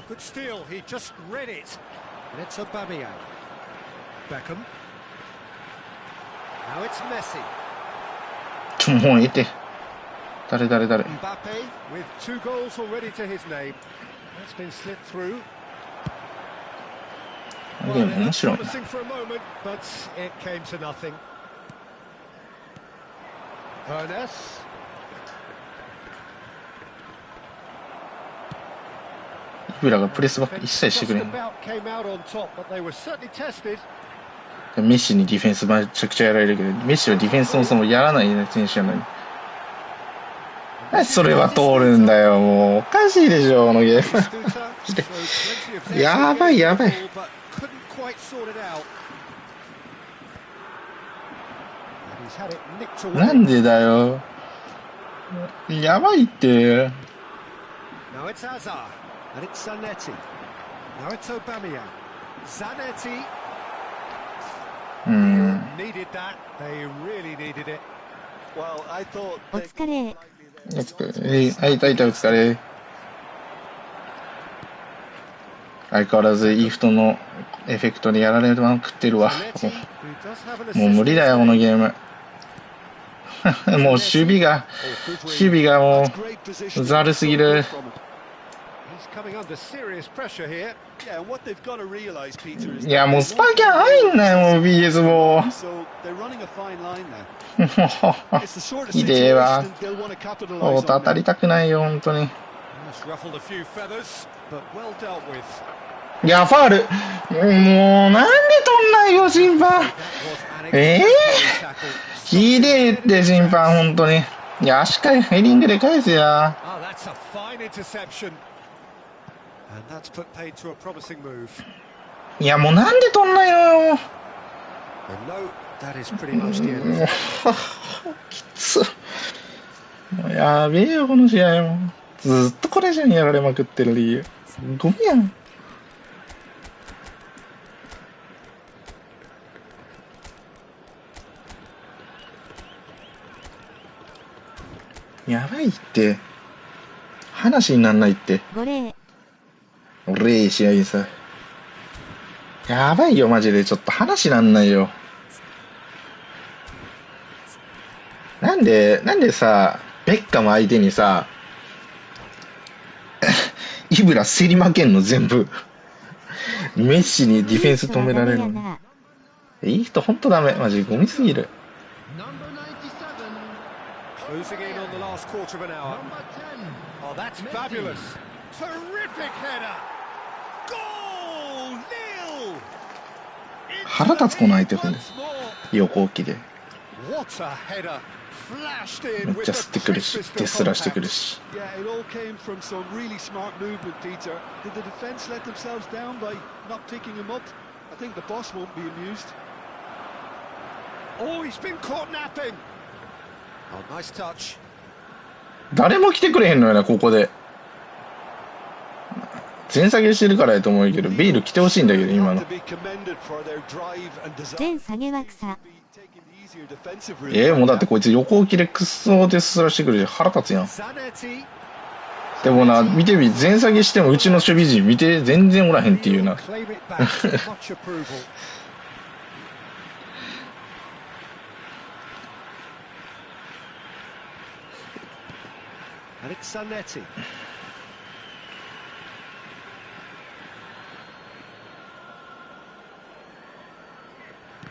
Good steal, he just read it. And it's Aubameyang. Beckham. Now it's Messi. もういて。誰。 Mbappe with 2 goals already to his name. That's been slipped through. ゲーム面白いな。 Promising for a moment, but it came to nothing. Ernest. イブラがプレスバック一切してくれん。 Just about came out on top, but they were certainly tested. メッシにディフェンスめちゃくちゃやられるけど、メッシはディフェンスそもそもやらない選手なのに。それは通るんだよ、もうおかしいでしょ、このゲーム。やばい。 But couldn't quite sort it out. And he's had it nicked away. なんでだよ。やばいって。 Now it's Hazard, and it's Zanetti. Now it's Aubameyang. Zanetti. Needed that. They really needed it. Well, I thought お疲れ。お疲れ。相変わらずいい人のエフェクトでやられまくってるわ。もう無理だよこのゲーム。もう守備がもうざるすぎる。いやもうスパイキャン入んないもう BS もうひでえわ。お当たりたくないよ本当に。いやファール。もうなんで取んないよ審判。ひでえって審判本当に。いや足かヘディングで返せや。いやもうなんで取んないよ。きつ。もうやべえよこの試合も。ずっとこれじゃんやられまくってる理由。ゴミやん。やばいって。話になんないって。俺試合さ。やばいよマジでちょっと話なんないよ。なんでさベッカム相手にさイブラ競り負けんの全部。メッシにディフェンス止められるの。いい人ほんとダメマジゴミすぎる。Closing in on the last quarter of an hour. Oh, that's fabulous. Terrific header. Goal! Nil! 腹立つこの相手ほんで横置きで。 What a header. Flashed in めっ with ちゃ吸ってくるし the デスラしてくるし。 Yeah, it all came from some really smart movement, Peter. Did the defence let themselves down by not picking him up? I think the boss won't be amused. Oh, he's been caught napping. Oh, nice touch. 誰も来てくれへんのよなここで。全下げしてるからやと思うけどベイル来てほしいんだけど今の。全下げは草。もうだってこいつ横置きでクソデスラしてくるし腹立つやん。でもな見てみ全下げしてもうちの守備陣見て全然おらへんっていうな。And it's Zanetti.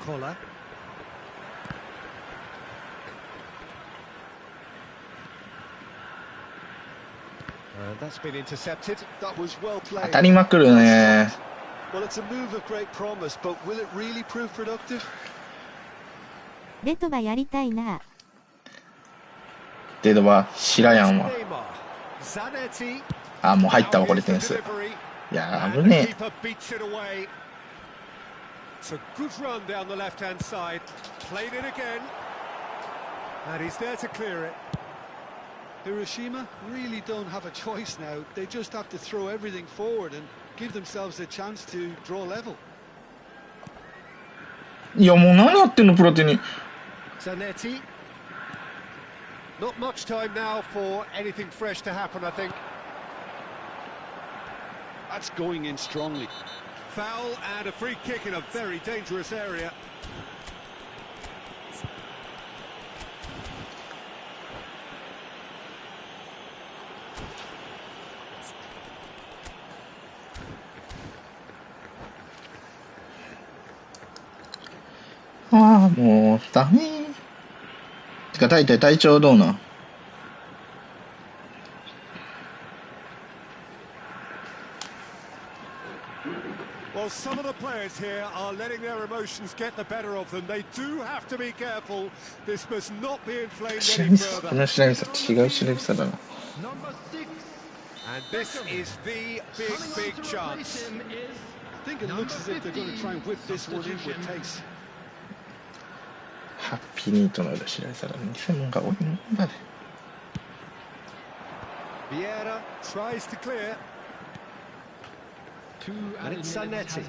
Collar. And that's been intercepted. That was well 当 played. たりまくるね。 Well, it's a move of great promise, but will it really prove productive? レトバやりたいな。デードは白やんは。 Zanetti. あ、もう入ったわ、これ Here's 点 the 数。い delivery. や、 And 危 the ね keeper beats it away. It's a good run down the left-hand side. Played it again. And he's there to clear it. Hiroshima really don't have a choice now. They just have to throw everything forward and give themselves a chance to draw level. え。いや、もう何やってんの、プロテニ。 Zanetti. Not much time now for anything fresh to happen, I think. That's going in strongly. Foul and a free kick in a very dangerous area. ああ、もう、ダメー。てか、大体体調どうなん？ Well, some of the players here are letting their emotions get the better of them. They do have to be careful. This must not be inflamed 白 any 見さん、こ further. の白見さん、違う白見さんだな。 Number 6. And this is the big chance. I think it looks as if they're going to try and whip this one in with pace. ハッピーニートの裏白見さんだ。偽物が多いもんだね。 Vieira tries to clear. And it's Zanetti.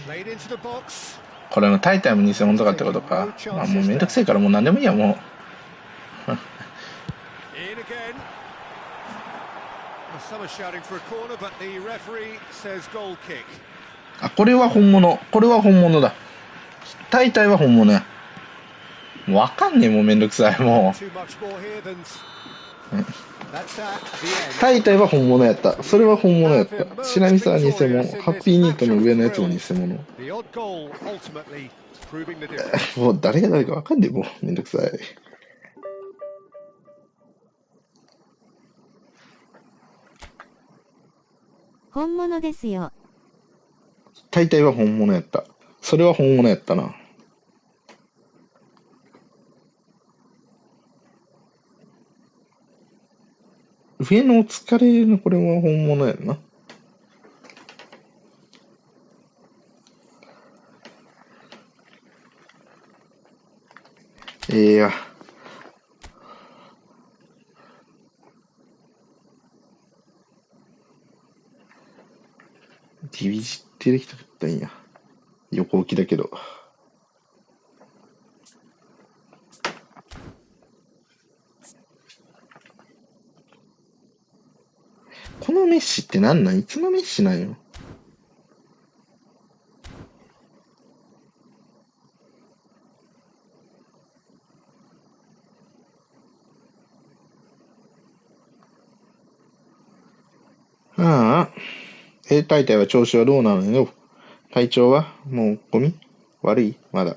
Played into the box. これのタイタイも偽物とかってことか。まあもうめんどくせえからもう何でもいいや、もう。 In again. Well, some are shouting for a corner, but the referee says goal kick. あ、これは本物。これは本物だ。タイタイは本物や。もうわかんねえ、もうめんどくさい、も Too much more here than う。 that's at the end. タイタイは本物やった。それは本物やった。白見さんは偽物。ハッピーニートの上のやつも偽物。 The odd goal ultimately proving the difference. もう誰が誰かわかんねえ、もうめんどくさい。本物ですよ。タイタイは本物やった。それは本物やったな。上のお疲れのこれは本物やんな。いや。ディビジってできたかったんや。横置きだけど。このメッシってなんなん？いつのメッシなんよ。ああ。大体は調子はどうなのよ。体調はもうゴミ？悪い？まだ。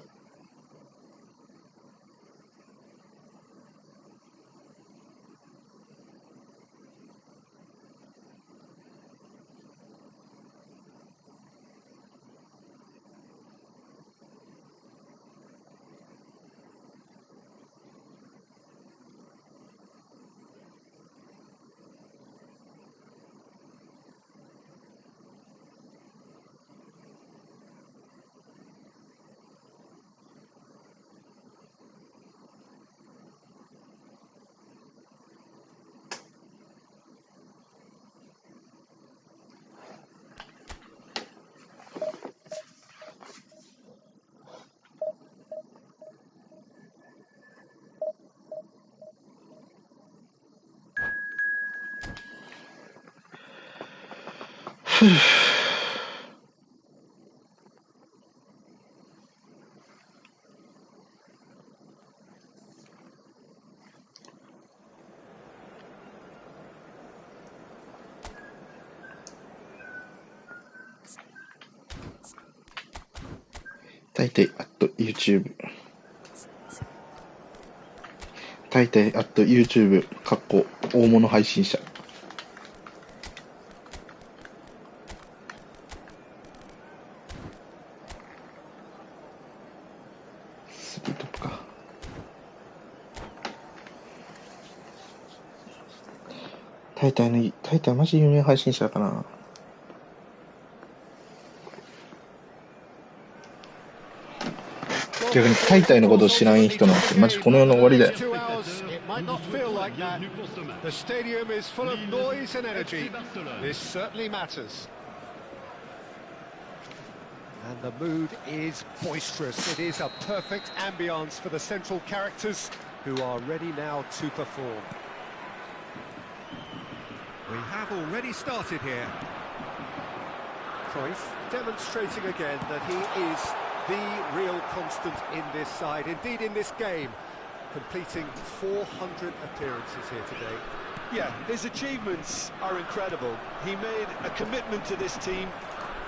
大体@YouTube 大体@YouTube かっこ大物配信者。スリートップか。大体マジ有名配信者かな。逆に大体のことを知らん人なんてマジこの世の終わりだよ。Might not feel like that. The stadium is full of noise and energy. This certainly matters. And the mood is boisterous. It is a perfect ambience for the central characters who are ready now to perform. We have already started here. Cruyff demonstrating again that he is the real constant in this side, indeed in this game. Completing 400 appearances here today. Yeah, his achievements are incredible. He made a commitment to this team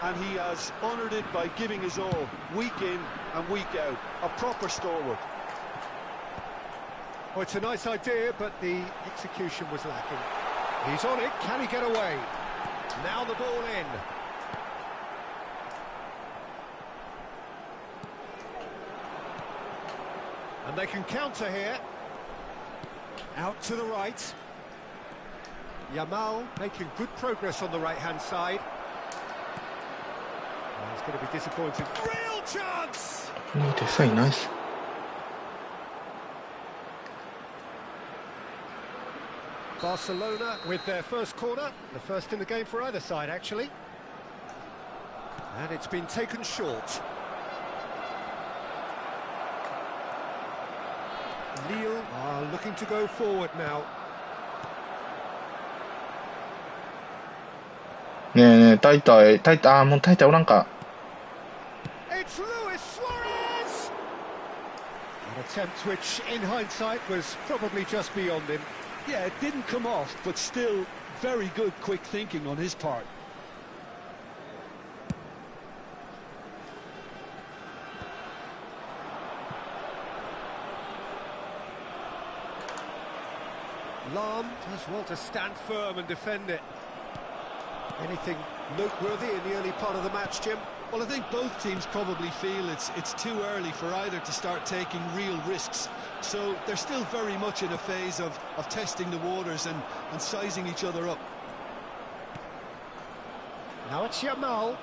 and he has honoured it by giving his all, week in and week out. A proper stalwart. Well, it's a nice idea, but the execution was lacking. He's on it, can he get away? Now the ball in. And they can counter here. Out to the right. Yamal making good progress on the right-hand side. Oh, it's going to be disappointing. Real chance! Nice. Barcelona with their first corner. The first in the game for either side, actually. And it's been taken short. Lille are looking to go forward now. ねえねえ、大体、もう大体おらんか。It's Luis Suarez! An attempt which, in hindsight, was probably just beyond him. Yeah, it didn't come off, but still very good quick thinking on his part. Lahm does well to stand firm and defend it. Anything noteworthy in the early part of the match, Jim? Well, I think both teams probably feel it's too early for either to start taking real risks. So they're still very much in a phase of testing the waters and sizing each other up. Now it's Yamal.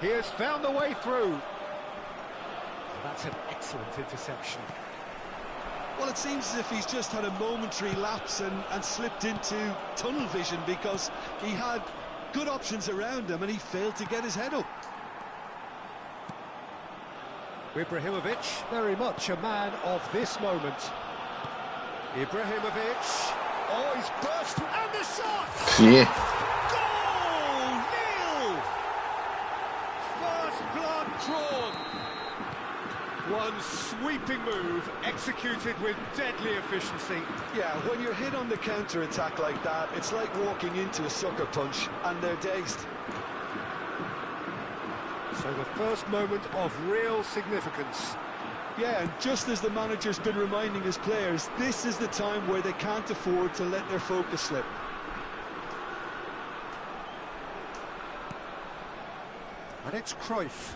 He has found a way through. That's an excellent interception. Well, it seems as if he's just had a momentary lapse and slipped into tunnel vision because he had good options around him and he failed to get his head up. Ibrahimovic, very much a man of this moment. Ibrahimovic, oh, he's burst, and the shot! Yeah. Goal! Nil! First blood drawn. One sweeping move, executed with deadly efficiency. Yeah, when you're hit on the counter-attack like that, it's like walking into a sucker punch, and they're dazed. So the first moment of real significance. Yeah, and just as the manager's been reminding his players, this is the time where they can't afford to let their focus slip. And it's Cruyff.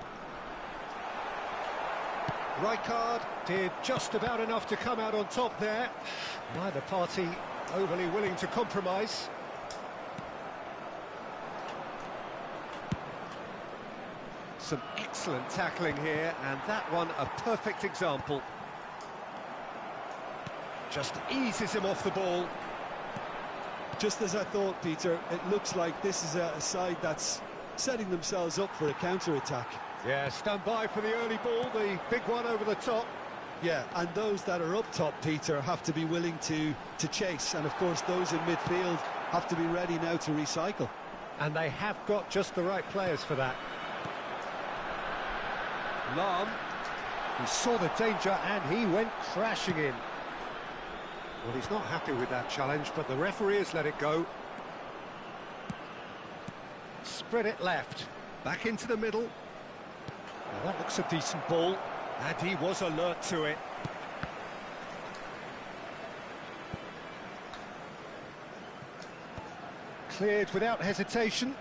Rijkaard did just about enough to come out on top there. Neither party overly willing to compromise. Some excellent tackling here, and that one a perfect example. Just eases him off the ball. Just as I thought, Peter, it looks like this is a side that's setting themselves up for a counter-attack. Yeah, stand by for the early ball, the big one over the top. Yeah, and those that are up top, Peter, have to be willing to chase. And, of course, those in midfield have to be ready now to recycle. And they have got just the right players for that. Lahm, he saw the danger and he went crashing in. Well, he's not happy with that challenge, but the referee has let it go. Spread it left, back into the middle. Now that looks a decent ball. And he was alert to it. Cleared without hesitation.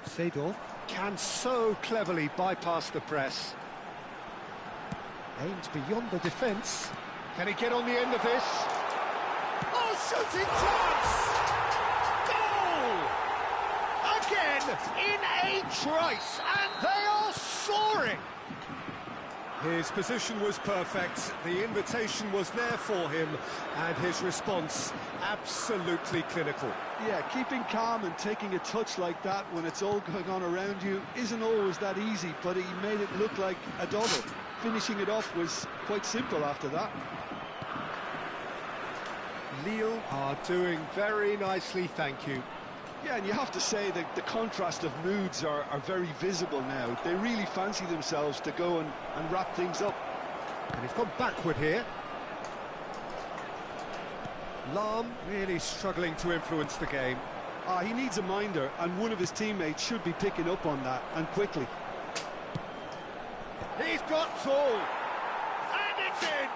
Seedorf can so cleverly bypass the press. Aims beyond the defence. Can he get on the end of this? Oh, shooting chance! Goal! Again, in a trice, and they are soaring! His position was perfect, the invitation was there for him, and his response absolutely clinical. Yeah, keeping calm and taking a touch like that when it's all going on around you isn't always that easy, but he made it look like a double. Finishing it off was quite simple after that. Lille are doing very nicely, thank you. Yeah, and you have to say that the contrast of moods are very visible now. They really fancy themselves to go and wrap things up. And he's gone backward here. Lahm really struggling to influence the game. He needs a minder, and one of his teammates should be picking up on that, and quickly. He's got tall, and it's in!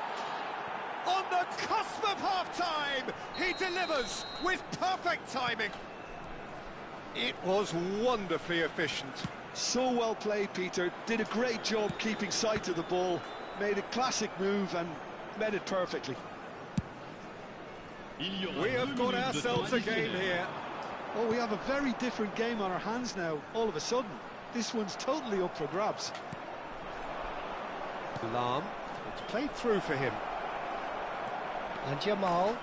On the cusp of half-time, he delivers with perfect timing. It was wonderfully efficient. So well played, Peter. Did a great job keeping sight of the ball, made a classic move and met it perfectly. We have got ourselves a game here. Oh, we have a very different game on our hands now, all of a sudden. This one's totally up for grabs. Lahm, it's played through for him. And Jamal.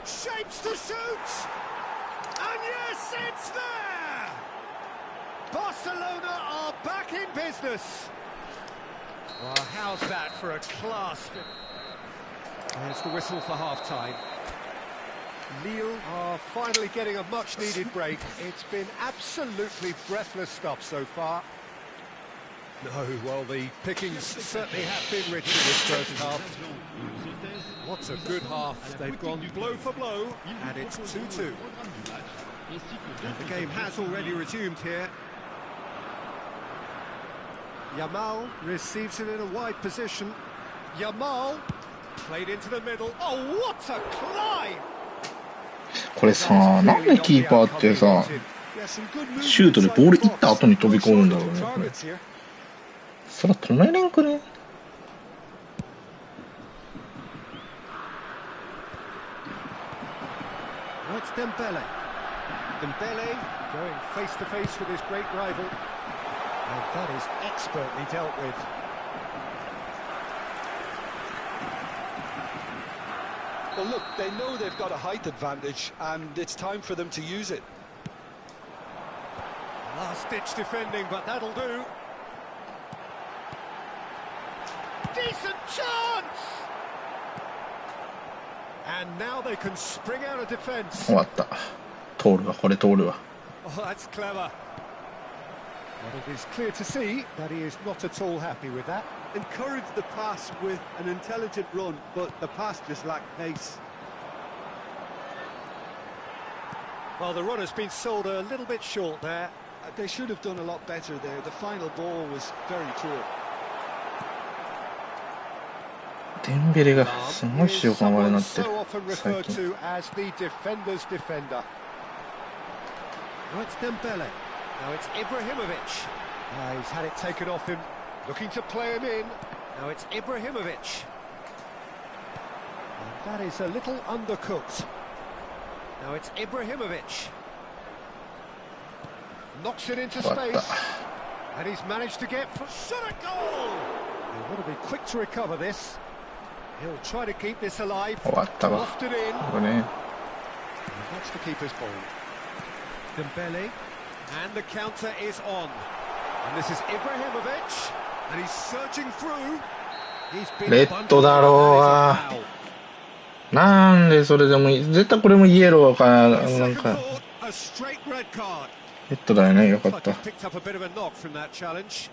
Shapes to shoot! And yes, it's there! Barcelona are back in business. Well, how's that for a class? There's the whistle for half-time. Lille are finally getting a much-needed break. It's been absolutely breathless stuff so far. No, well, the pickings certainly have been rich in this first half. What a good half. They've gone blow for blow, and it's 2-2. And the game has already resumed here. Yamal receives it in a wide position. Yamal played into the middle. Oh, what a climb! これさ、なんでキーパーってさ、シュートでボール行った後に飛び込むんだろうね、これ。そら止めれんくね？ It's Dembele. Dembele going face to face with his great rival. And that is expertly dealt with. Well, look, they know they've got a height advantage, and it's time for them to use it. Last-ditch defending, but that'll do. Decent chance! And now they can spring out of defence. 終わった。通るわ、これ通るわ。 Oh, that's clever. But it is clear to see that he is not at all happy with that. Encouraged the pass with an intelligent run, but the pass just lacked pace. Well, the run has been sold a little bit short there. They should have done a lot better there. The final ball was very poor. デンベレがすごい塩釜になってる so often 最 referred 近 to as the defender's defender. Now it's Dembele. Now it's Ibrahimovic. He's had it taken off him, looking to play him in. Now it's Ibrahimovic. And that is a little undercooked. Now it's Ibrahimovic. Knocks it into space. And he's managed to get for shot at goal. They want to be quick to recover this. He'll try to keep this alive. 終わったわ。 Lofted in. これね。 That's the keeper's ball. Dembele. And the counter is on. And this is Ibrahimovic. And he's surging through. He's been レッドだろうが。なんでそれでもいい。絶対これもイエローかなんか。 A straight red card. レッドだよね、よかった。 Picked up a bit of a knock from that challenge.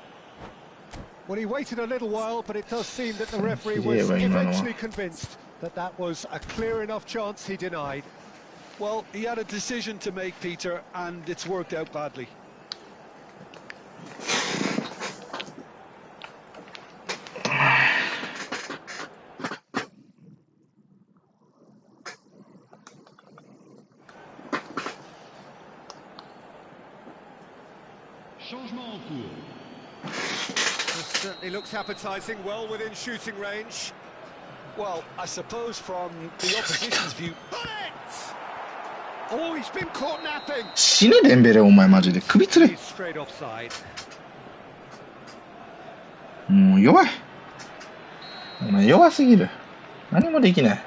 Well, he waited a little while, but it does seem that the referee was eventually convinced that that was a clear enough chance he denied. Well, he had a decision to make, Peter, and it's worked out badly. Changement en cours. This certainly looks appetizing, well within shooting range. Well, I suppose from the opposition's view. Oh, he's been caught napping. 死ねデンベレお前マジで首つれ。 He's straight offside. もう弱い。お前弱すぎる。何もできない。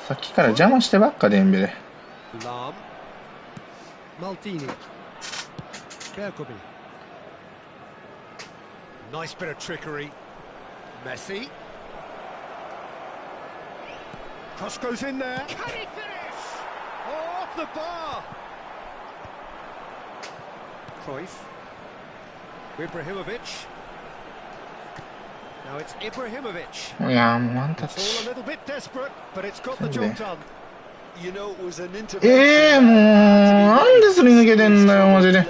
さっきから邪魔してばっかデンベレ。Lam. Maldini. Bergomi. Nice bit of trickery. Messi. Cross goes in there. Can he finish? Oh, off the bar. Cruyff. Ibrahimovic. Now it's Ibrahimovic. いやもうワンタッ It's all チ。 a little bit desperate, but it's got the job done. You know, it was an intervention. もうなんですり抜けてんだよマジで。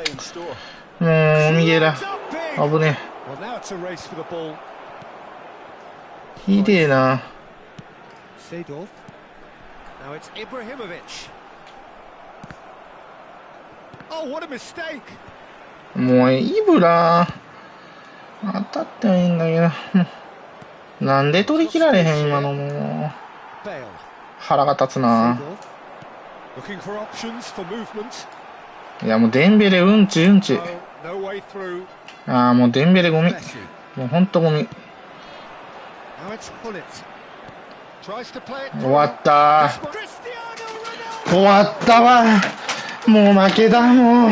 もう右だ。危ね Well, now it's a race for the ball. え。ひでえな。 Seedorf. Now it's Ibrahimovic. Oh, what a mistake! もうイブラ当たってはいいんだけど。なんで取り切られへん今のもう。 Bale. 腹が立つな。 Seedorf. Looking for options for movement. いやもうデンベレうんちうんち。 No way through. ああもうデンベレゴミ。 Messi. もうほんとゴミ。 Now it's Hullet. Tries to play it. 終わったー。 Cristiano Ronaldo. 終わったわ。もう負けだもう。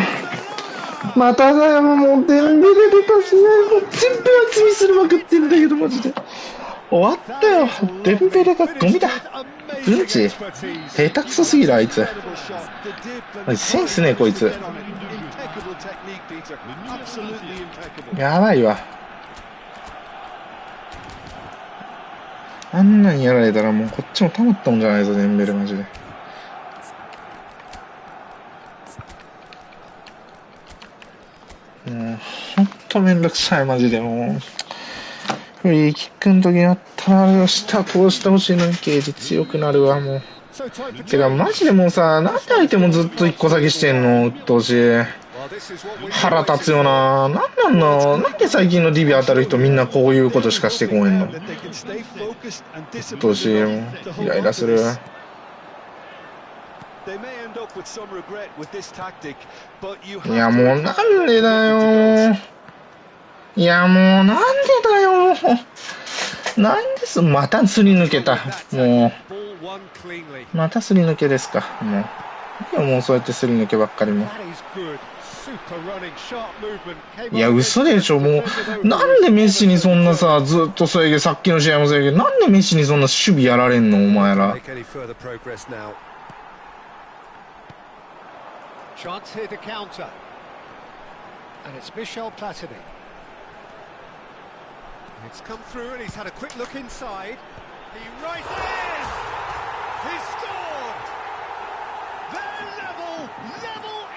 まただよもうデンベレ出たしね。もう全部厚みするまくってんだけどマジで。終わったよ。デンベレがゴミだ。うんち。下手くそすぎるあいつ。センスねこいつ。やばいわ。あんなんやられたらもうこっちもたまったもんじゃないぞデンベレマジで。もうほんとめんどくさいマジでもう。フリーキックの時にあったらあれをしたこうしてほしいのにゲージ強くなるわもう。てかマジでもうさ、なんで相手もずっと一個先してんのうっとうしい。腹立つよな。なんのなんで最近のディビ当たる人みんなこういうことしかしてこえんの。うっとうしいよ。イライラする。いやもうなんでだよ。いやもうなんでだよ。なんですまたすり抜けた。もうまたすり抜けですか。もういやもうそうやってすり抜けばっかりも。いや嘘でしょ。もうなんでメッシにそんなさずっとそうやけどさっきの試合もそうやけどなんでメッシにそんな守備やられんのお前ら。Chance here to counter. And it's Michel Platini. It's come through and he's had a quick look inside. He rises! He's scored! They're level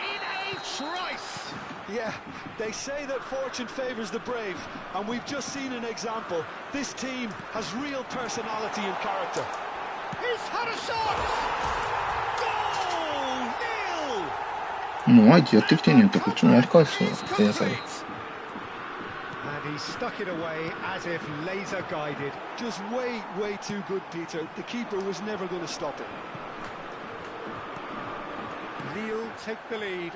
in a trice! Yeah, they say that fortune favours the brave, and we've just seen an example. This team has real personality and character. He's had a shot! Goal! Nil! もう相手やってきてんやったらこっちもやり返すよ。前菜。 And he stuck it away as if laser guided. Just way too good, Peter. The keeper was never going to stop it. Lille take the lead.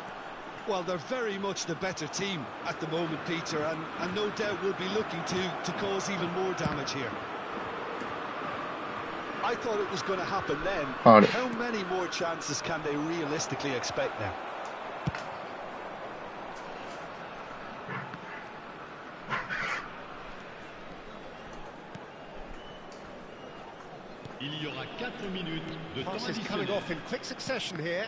Well, they're very much the better team at the moment, Peter, and no doubt will be looking to cause even more damage here. I thought it was going to happen then. How many more chances can they realistically expect now? Il y aura 4 minutes de temps Passes coming additionnel. off in quick succession here.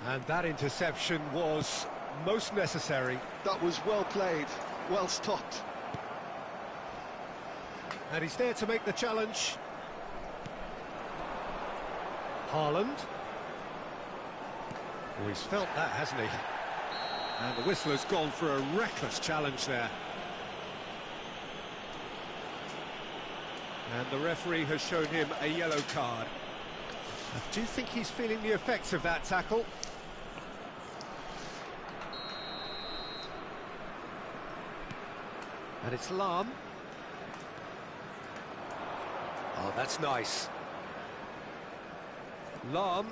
And that interception was most necessary. That was well played, well stopped. And he's there to make the challenge. Haaland. Well, he's felt that, hasn't he? And the whistler's gone for a reckless challenge there. And the referee has shown him a yellow card. I do think he's feeling the effects of that tackle. And it's Lam. Oh, that's nice. Lam.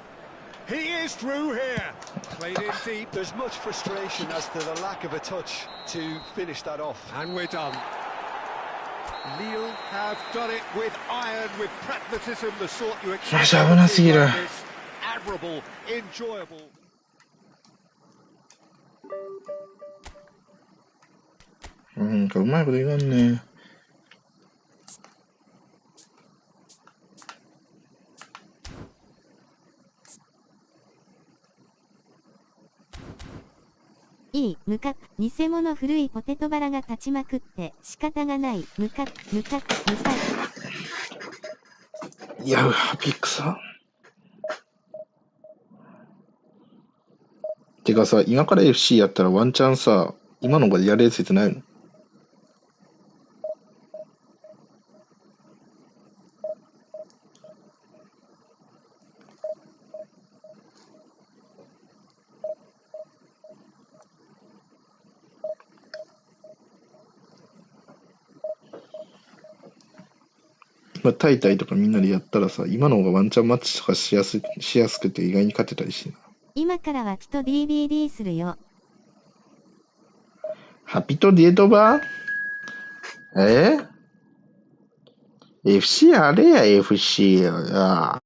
He is through here. Played in deep. There's much frustration as to the lack of a touch to finish that off. And we're done. Lille have done it with iron, with pragmatism, the sort you expect. Admirable, enjoyable. なんかうまいこと言わんね。いい、無角、偽物古いポテトバラが立ちまくって仕方がない、無角、無角、無角。いや、ハピクサ。てかさ、今から FC やったらワンチャンさ、今の方がやれる説ないの？タイタイとかみんなでやったらさ、今の方がワンチャンマッチとかしやすくて意外に勝てたりして。今からはピと DVD するよ。ハピとデートバー？FC あれや、FC や。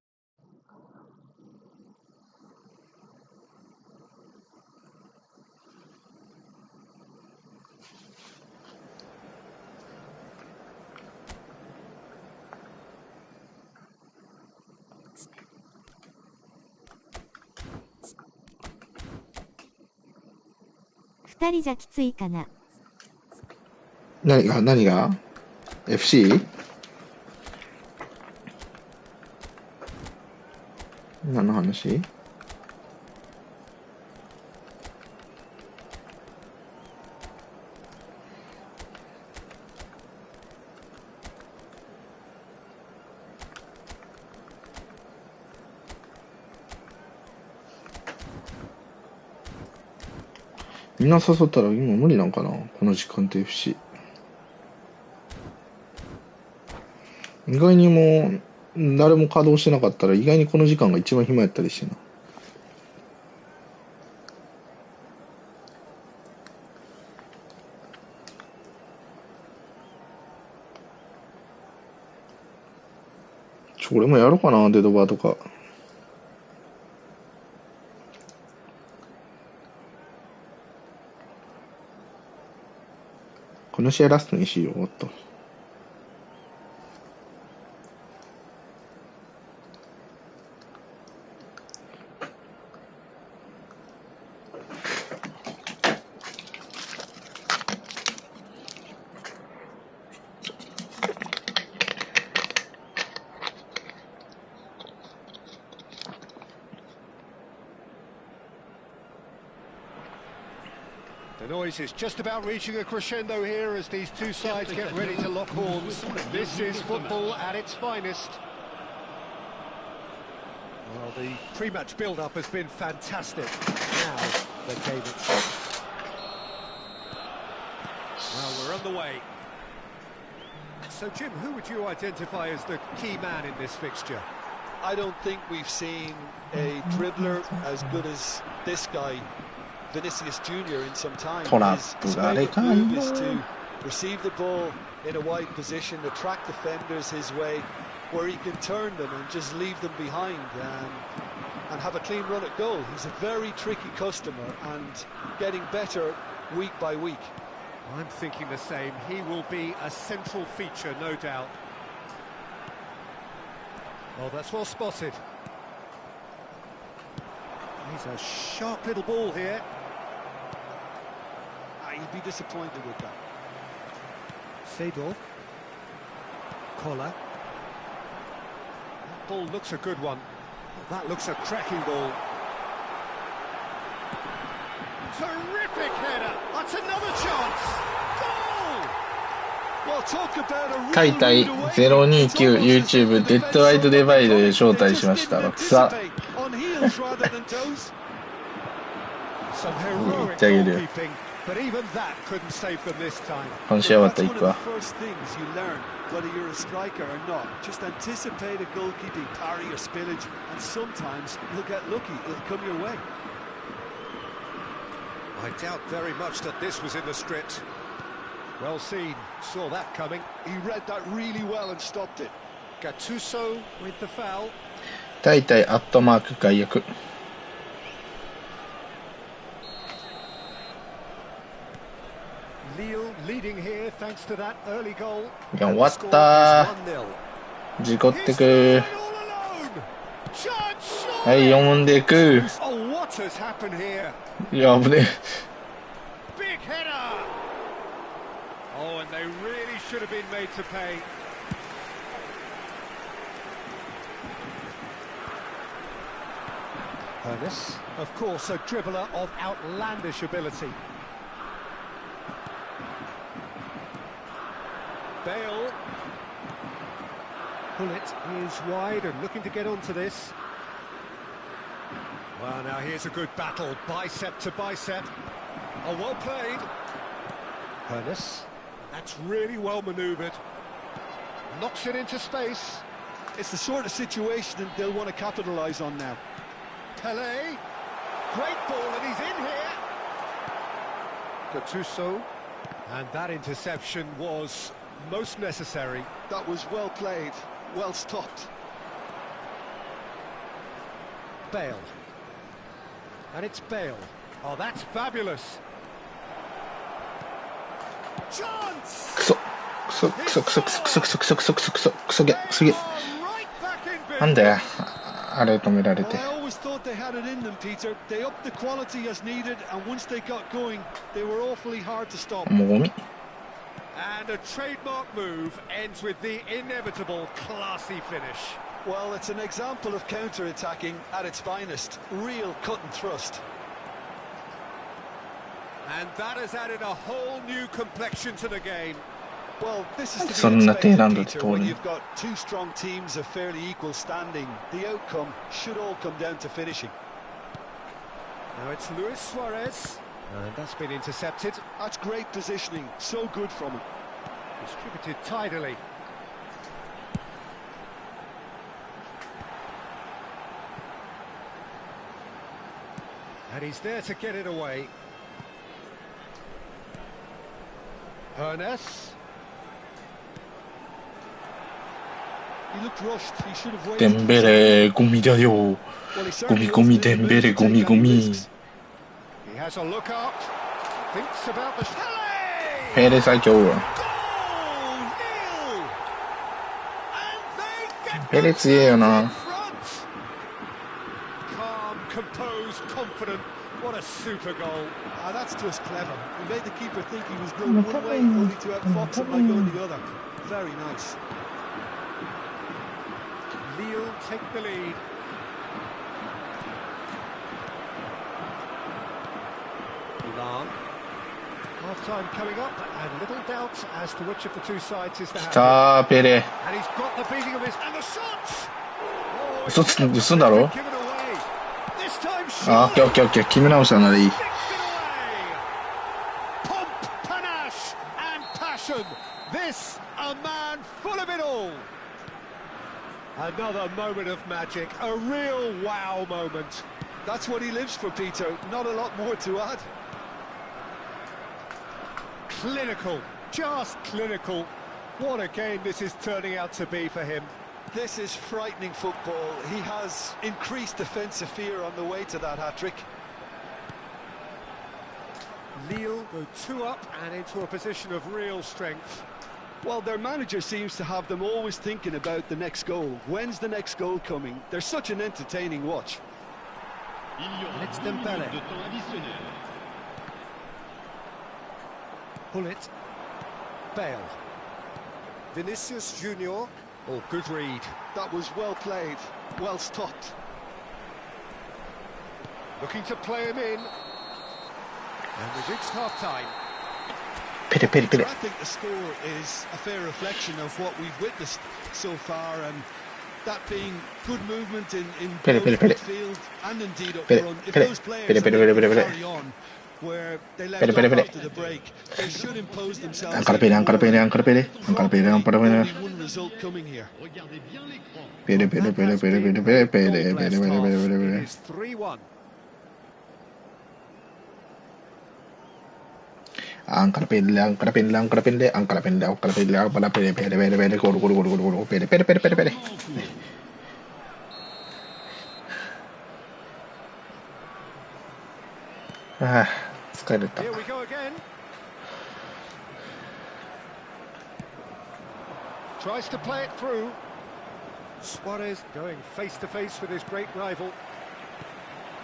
2人じゃきついかな。何が FC？ 何の話？みんな誘ったら今無理なんかな、この時間って FC。意外にもう誰も稼働してなかったら意外にこの時間が一番暇やったりしてな。俺もやろうかな、デッドバーとか。この試合ラストにしようっと。The noise is just about reaching a crescendo here as these two sides get ready to lock horns. This is football at its finest. Well, the pre-match build-up has been fantastic. Now, the game itself. Well, we're underway. So, Jim, who would you identify as the key man in this fixture? I don't think we've seen a dribbler as good as this guy, Vinicius Jr. in some time. His favourite move is to receive the ball in a wide position, attract defenders his way, where he can turn them and just leave them behind and have a clean run at goal. He's a very tricky customer and getting better week by week. I'm thinking the same. He will be a central feature, no doubt. Oh, that's well spotted. He's a sharp little ball here. He'd be disappointed with that. Seedorf. Collar. That ball looks a good one. That looks a cracking ball. Terrific header. That's another chance. Goal! Well, talk about a 解体029 YouTube デッドライトデバイドで招待しました。さSome heroic goalkeeping, But even that couldn't save them this time. 今週はまた That's 行 one く of わ。 the first things you learn, whether you're a striker or not. Just anticipate a goalkeeping parry or spillage, and sometimes you'll get lucky. It'll come your way. I doubt very much that this was in the script. Well seen, saw that coming. He read that really well and stopped it. Gattuso with the foul. 大体アットマーク解約。Lille leading here thanks to that early goal. いや、終わったー。事故ってく。はい、4問でいく。 Oh, what has happened here? いや、危ね Big header. Oh, and they really should have been made to pay. Ernest, of course, a dribbler of outlandish ability. Bale. Pullet is wide and looking to get onto this. Well, now here's a good battle, bicep to bicep. Oh, well played. Ernest. That's really well manoeuvred. Knocks it into space. It's the sort of situation that they'll want to capitalise on now. Pelé. Great ball, and he's in here. Gattuso. And that interception was most necessary. That was well played, well stopped. Bale. And it's Bale. Oh, that's fabulous. Chance! クソクソクソクソクソクソクソクソクソクソクソクソゲすげ Right back in なんだよあれ止められ Well, て I always thought they had it in them, Peter. They upped the quality as needed, and once they got going, they were awfully hard to stop. もうゴミ And a trademark move ends with the inevitable classy finish. Well, it's an example of counter-attacking at its finest. Real cut and thrust. And that has added a whole new complexion to the game. Well, this is to be そんな手 expected, 選んだ Peter, ところ when に you've got two strong teams of fairly equal standing. The outcome should all come down to finishing. Now it's Luis Suarez. And that's been intercepted. That's great positioning. So good from him. Distributed tidily. And he's there to get it away. Ernest. He looked rushed. He should have デ waited. ンベレゴミだよ Well, he ゴ certainly ミゴミ wasn't デ in ン the ベ mood レ to ゴ take ミゴ any ミ risks. He has a look up. Thinks about the... Pelé! ペレ最強 Goal! Nil! And they get ペレ強えよ in な front. Calm, composed, confident. What a super goal. Ah, that's just clever. He made the keeper think he was going one way, only to outfox him by going the other. Very nice. Lille take the lead. Milan. Half-time coming up, and little doubt as to which of the two sides is the 来 happy. たーペレ And he's got the beating of his... And the shots! Oh, 嘘つくすんだろ given away. This time, あオッケーオッケーオッケー決め直したならいい sticks it away. Pomp, panache, and passion. This, a man full of it all. Another moment of magic, a real wow moment. That's what he lives for, Peter. Not a lot more to add. Clinical, just clinical. What a game this is turning out to be for him. This is frightening football. He has increased defensive fear on the way to that hat-trick. Lille go 2 up and into a position of real strength. Well, their manager seems to have them always thinking about the next goal. When's the next goal coming? They're such an entertaining watch. Il y aura It's 2 Dembélé. minutes de temps additionnel. Pullet. Bale. Vinicius Junior. Oh, good read. That was well played, well stopped. Looking to play him in. And we've reached half-time. ペレペレペレ I think the score is a fair reflection of what we've witnessed so far, and that being good movement in Pere, both pere, pere. midfield and indeed up Pere, front. If pere, those players pere, are pere, able pere, to pere. carry on, where they left Pere, off pere, pere. after the break. They should impose themselves. Ancora pere, ancora pere, ancora pere, ancora pere, ancora pere. Only one result coming here. Regardez bien l'écran. Pere, pere, pere, pere, pere, pere, pere, pere, pere, pere, pere, It pere. is 3-1. Ancora pelle, ancora pelle, ancora pelle, ancora pelle, ancora pelle, ancora pelle, pere, pere, pere, gol, gol, gol, gol, gol, pere, pere, pere, pere, pere. Ah, 疲れた。 Here we go again. Tries to play it through. Suarez going face to face with his great rival.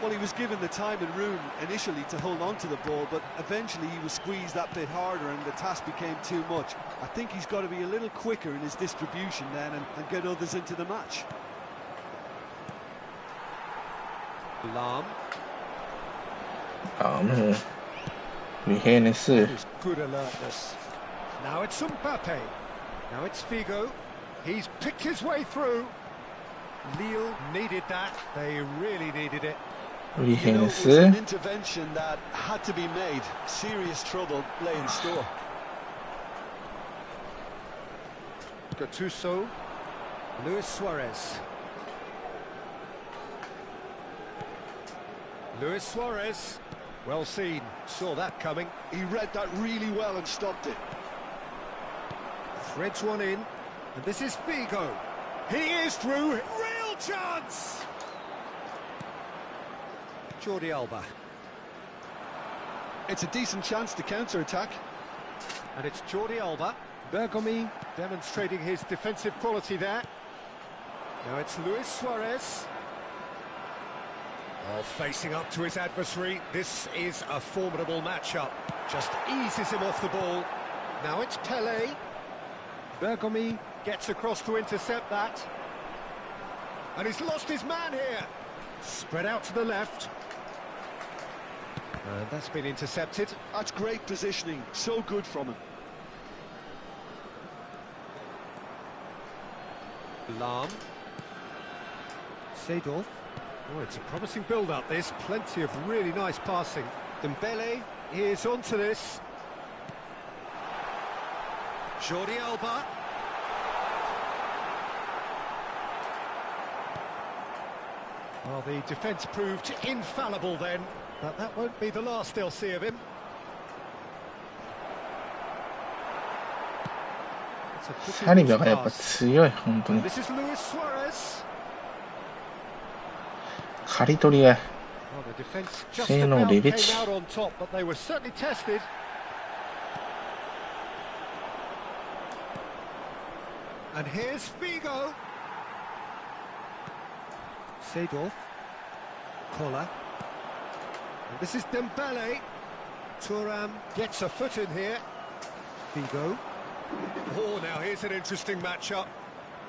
Well, he was given the time and room initially to hold on to the ball, but eventually he was squeezed that bit harder and the task became too much. I think he's got to be a little quicker in his distribution then and get others into the match. Lam. あ、もう、リヘネス。 His good alertness. Now it's Mbappe. Now it's Figo. He's picked his way through. Lille needed that. They really needed it. リヘ You know, ネ it ス was。an intervention that had to be made. Serious trouble lay in store. Gattuso. Luis Suarez. Luis Suarez. Well seen. Saw that coming. He read that really well and stopped it. Threads one in. And this is Figo. He is through. Real chance! Jordi Alba. It's a decent chance to counter-attack. And it's Jordi Alba. Bergomi demonstrating his defensive quality there. Now it's Luis Suarez. Oh, facing up to his adversary. This is a formidable matchup. Just eases him off the ball. Now it's Pele. Bergomi gets across to intercept that. And he's lost his man here. Spread out to the left. And that's been intercepted. That's great positioning. So good from him. Lam. Seedorf. Oh, it's a promising build-up, this. Plenty of really nice passing. Dembele is onto this. Jordi Alba. Well, the defence proved infallible then, but that won't be the last they'll see of him. It's a pretty サリバ loose がやっぱ pass. 強い、本当に。 This is Luis Suarez. 刈り取りが。 Well, the defence just Say no, about David. came out on top, but they were certainly tested. And here's Figo. Seedorf. Koller. And this is Dembele. Thuram gets a foot in here. Figo. Oh, now here's an interesting matchup.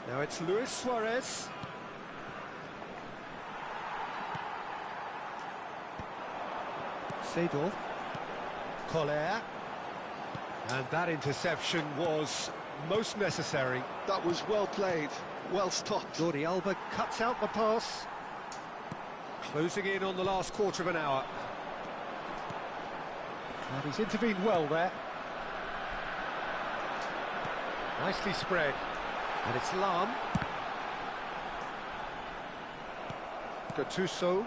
Now it's Luis Suarez. Seedorf. Koller. And that interception was most necessary. That was well played, well stopped. Jordi Alba cuts out the pass. Closing in on the last quarter of an hour. And he's intervened well there. Nicely spread. And it's Lam. Gattuso.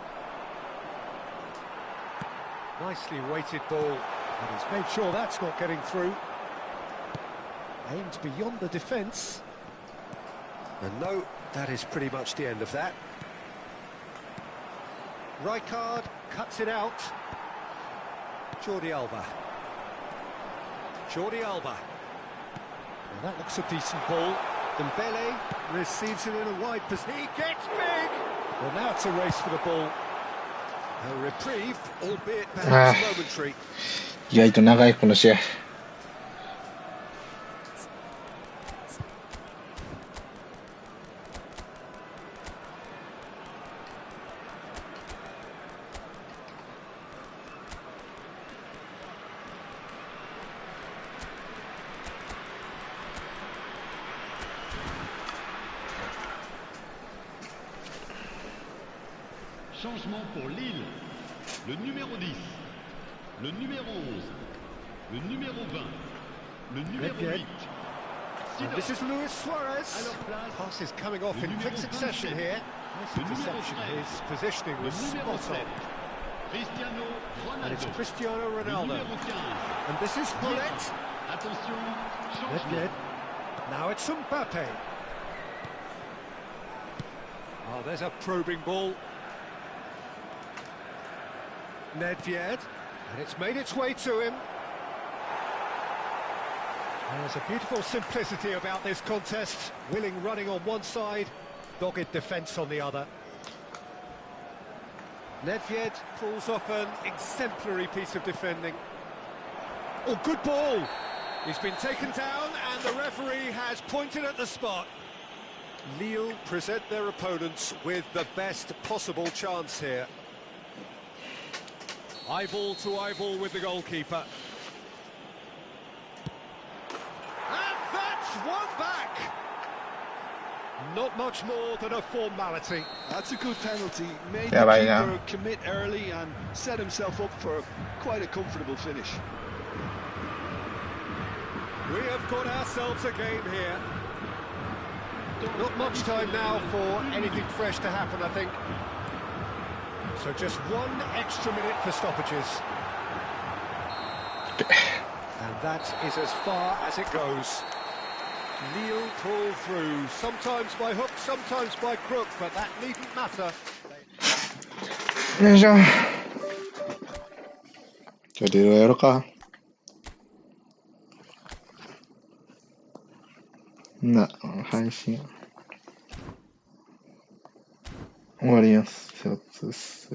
Nicely weighted ball. And he's made sure that's not getting through. Aimed beyond the defence. And no, that is pretty much the end of that. Rijkaard cuts it out. Jordi Alba. Jordi Alba. Now that looks a decent ball. Dembele receives it in a wide position. He gets big! Well, now it's a race for the ball. A reprieve, albeit perhaps momentary. 意外と長い、この試合。Changement pour Lille. Le numéro 10. Le numéro 11. Le numéro 20. Le numéro 8. And this is Luis Suarez. Pass is coming off in quick succession here. Nice interception. His positioning was spot on. Cristiano And it's Ronaldo. Cristiano Le Ronaldo. numéro 15. And this is Hullet. Attention, Nedved. changement. Now it's Mbappe. Oh, there's a probing ball. Nedved. And it's made its way to him. There's a beautiful simplicity about this contest. Willing running on one side, dogged defence on the other. Nedved pulls off an exemplary piece of defending. Oh, good ball! He's been taken down and the referee has pointed at the spot. Lille present their opponents with the best possible chance here. Eyeball to eyeball with the goalkeeper. And that's one back! Not much more than a formality. That's a good penalty. Made Yeah, the right now. keeper commit early and set himself up for quite a comfortable finish. We have got ourselves a game here. Not much time now for anything fresh to happen, I think. So just one extra minute for stoppages. And that is as far as it goes. Lille pull through, sometimes by hook, sometimes by crook, but that needn't matter. よいしょ。じゃあ、リロやろうか。配信。終わります。一つっす。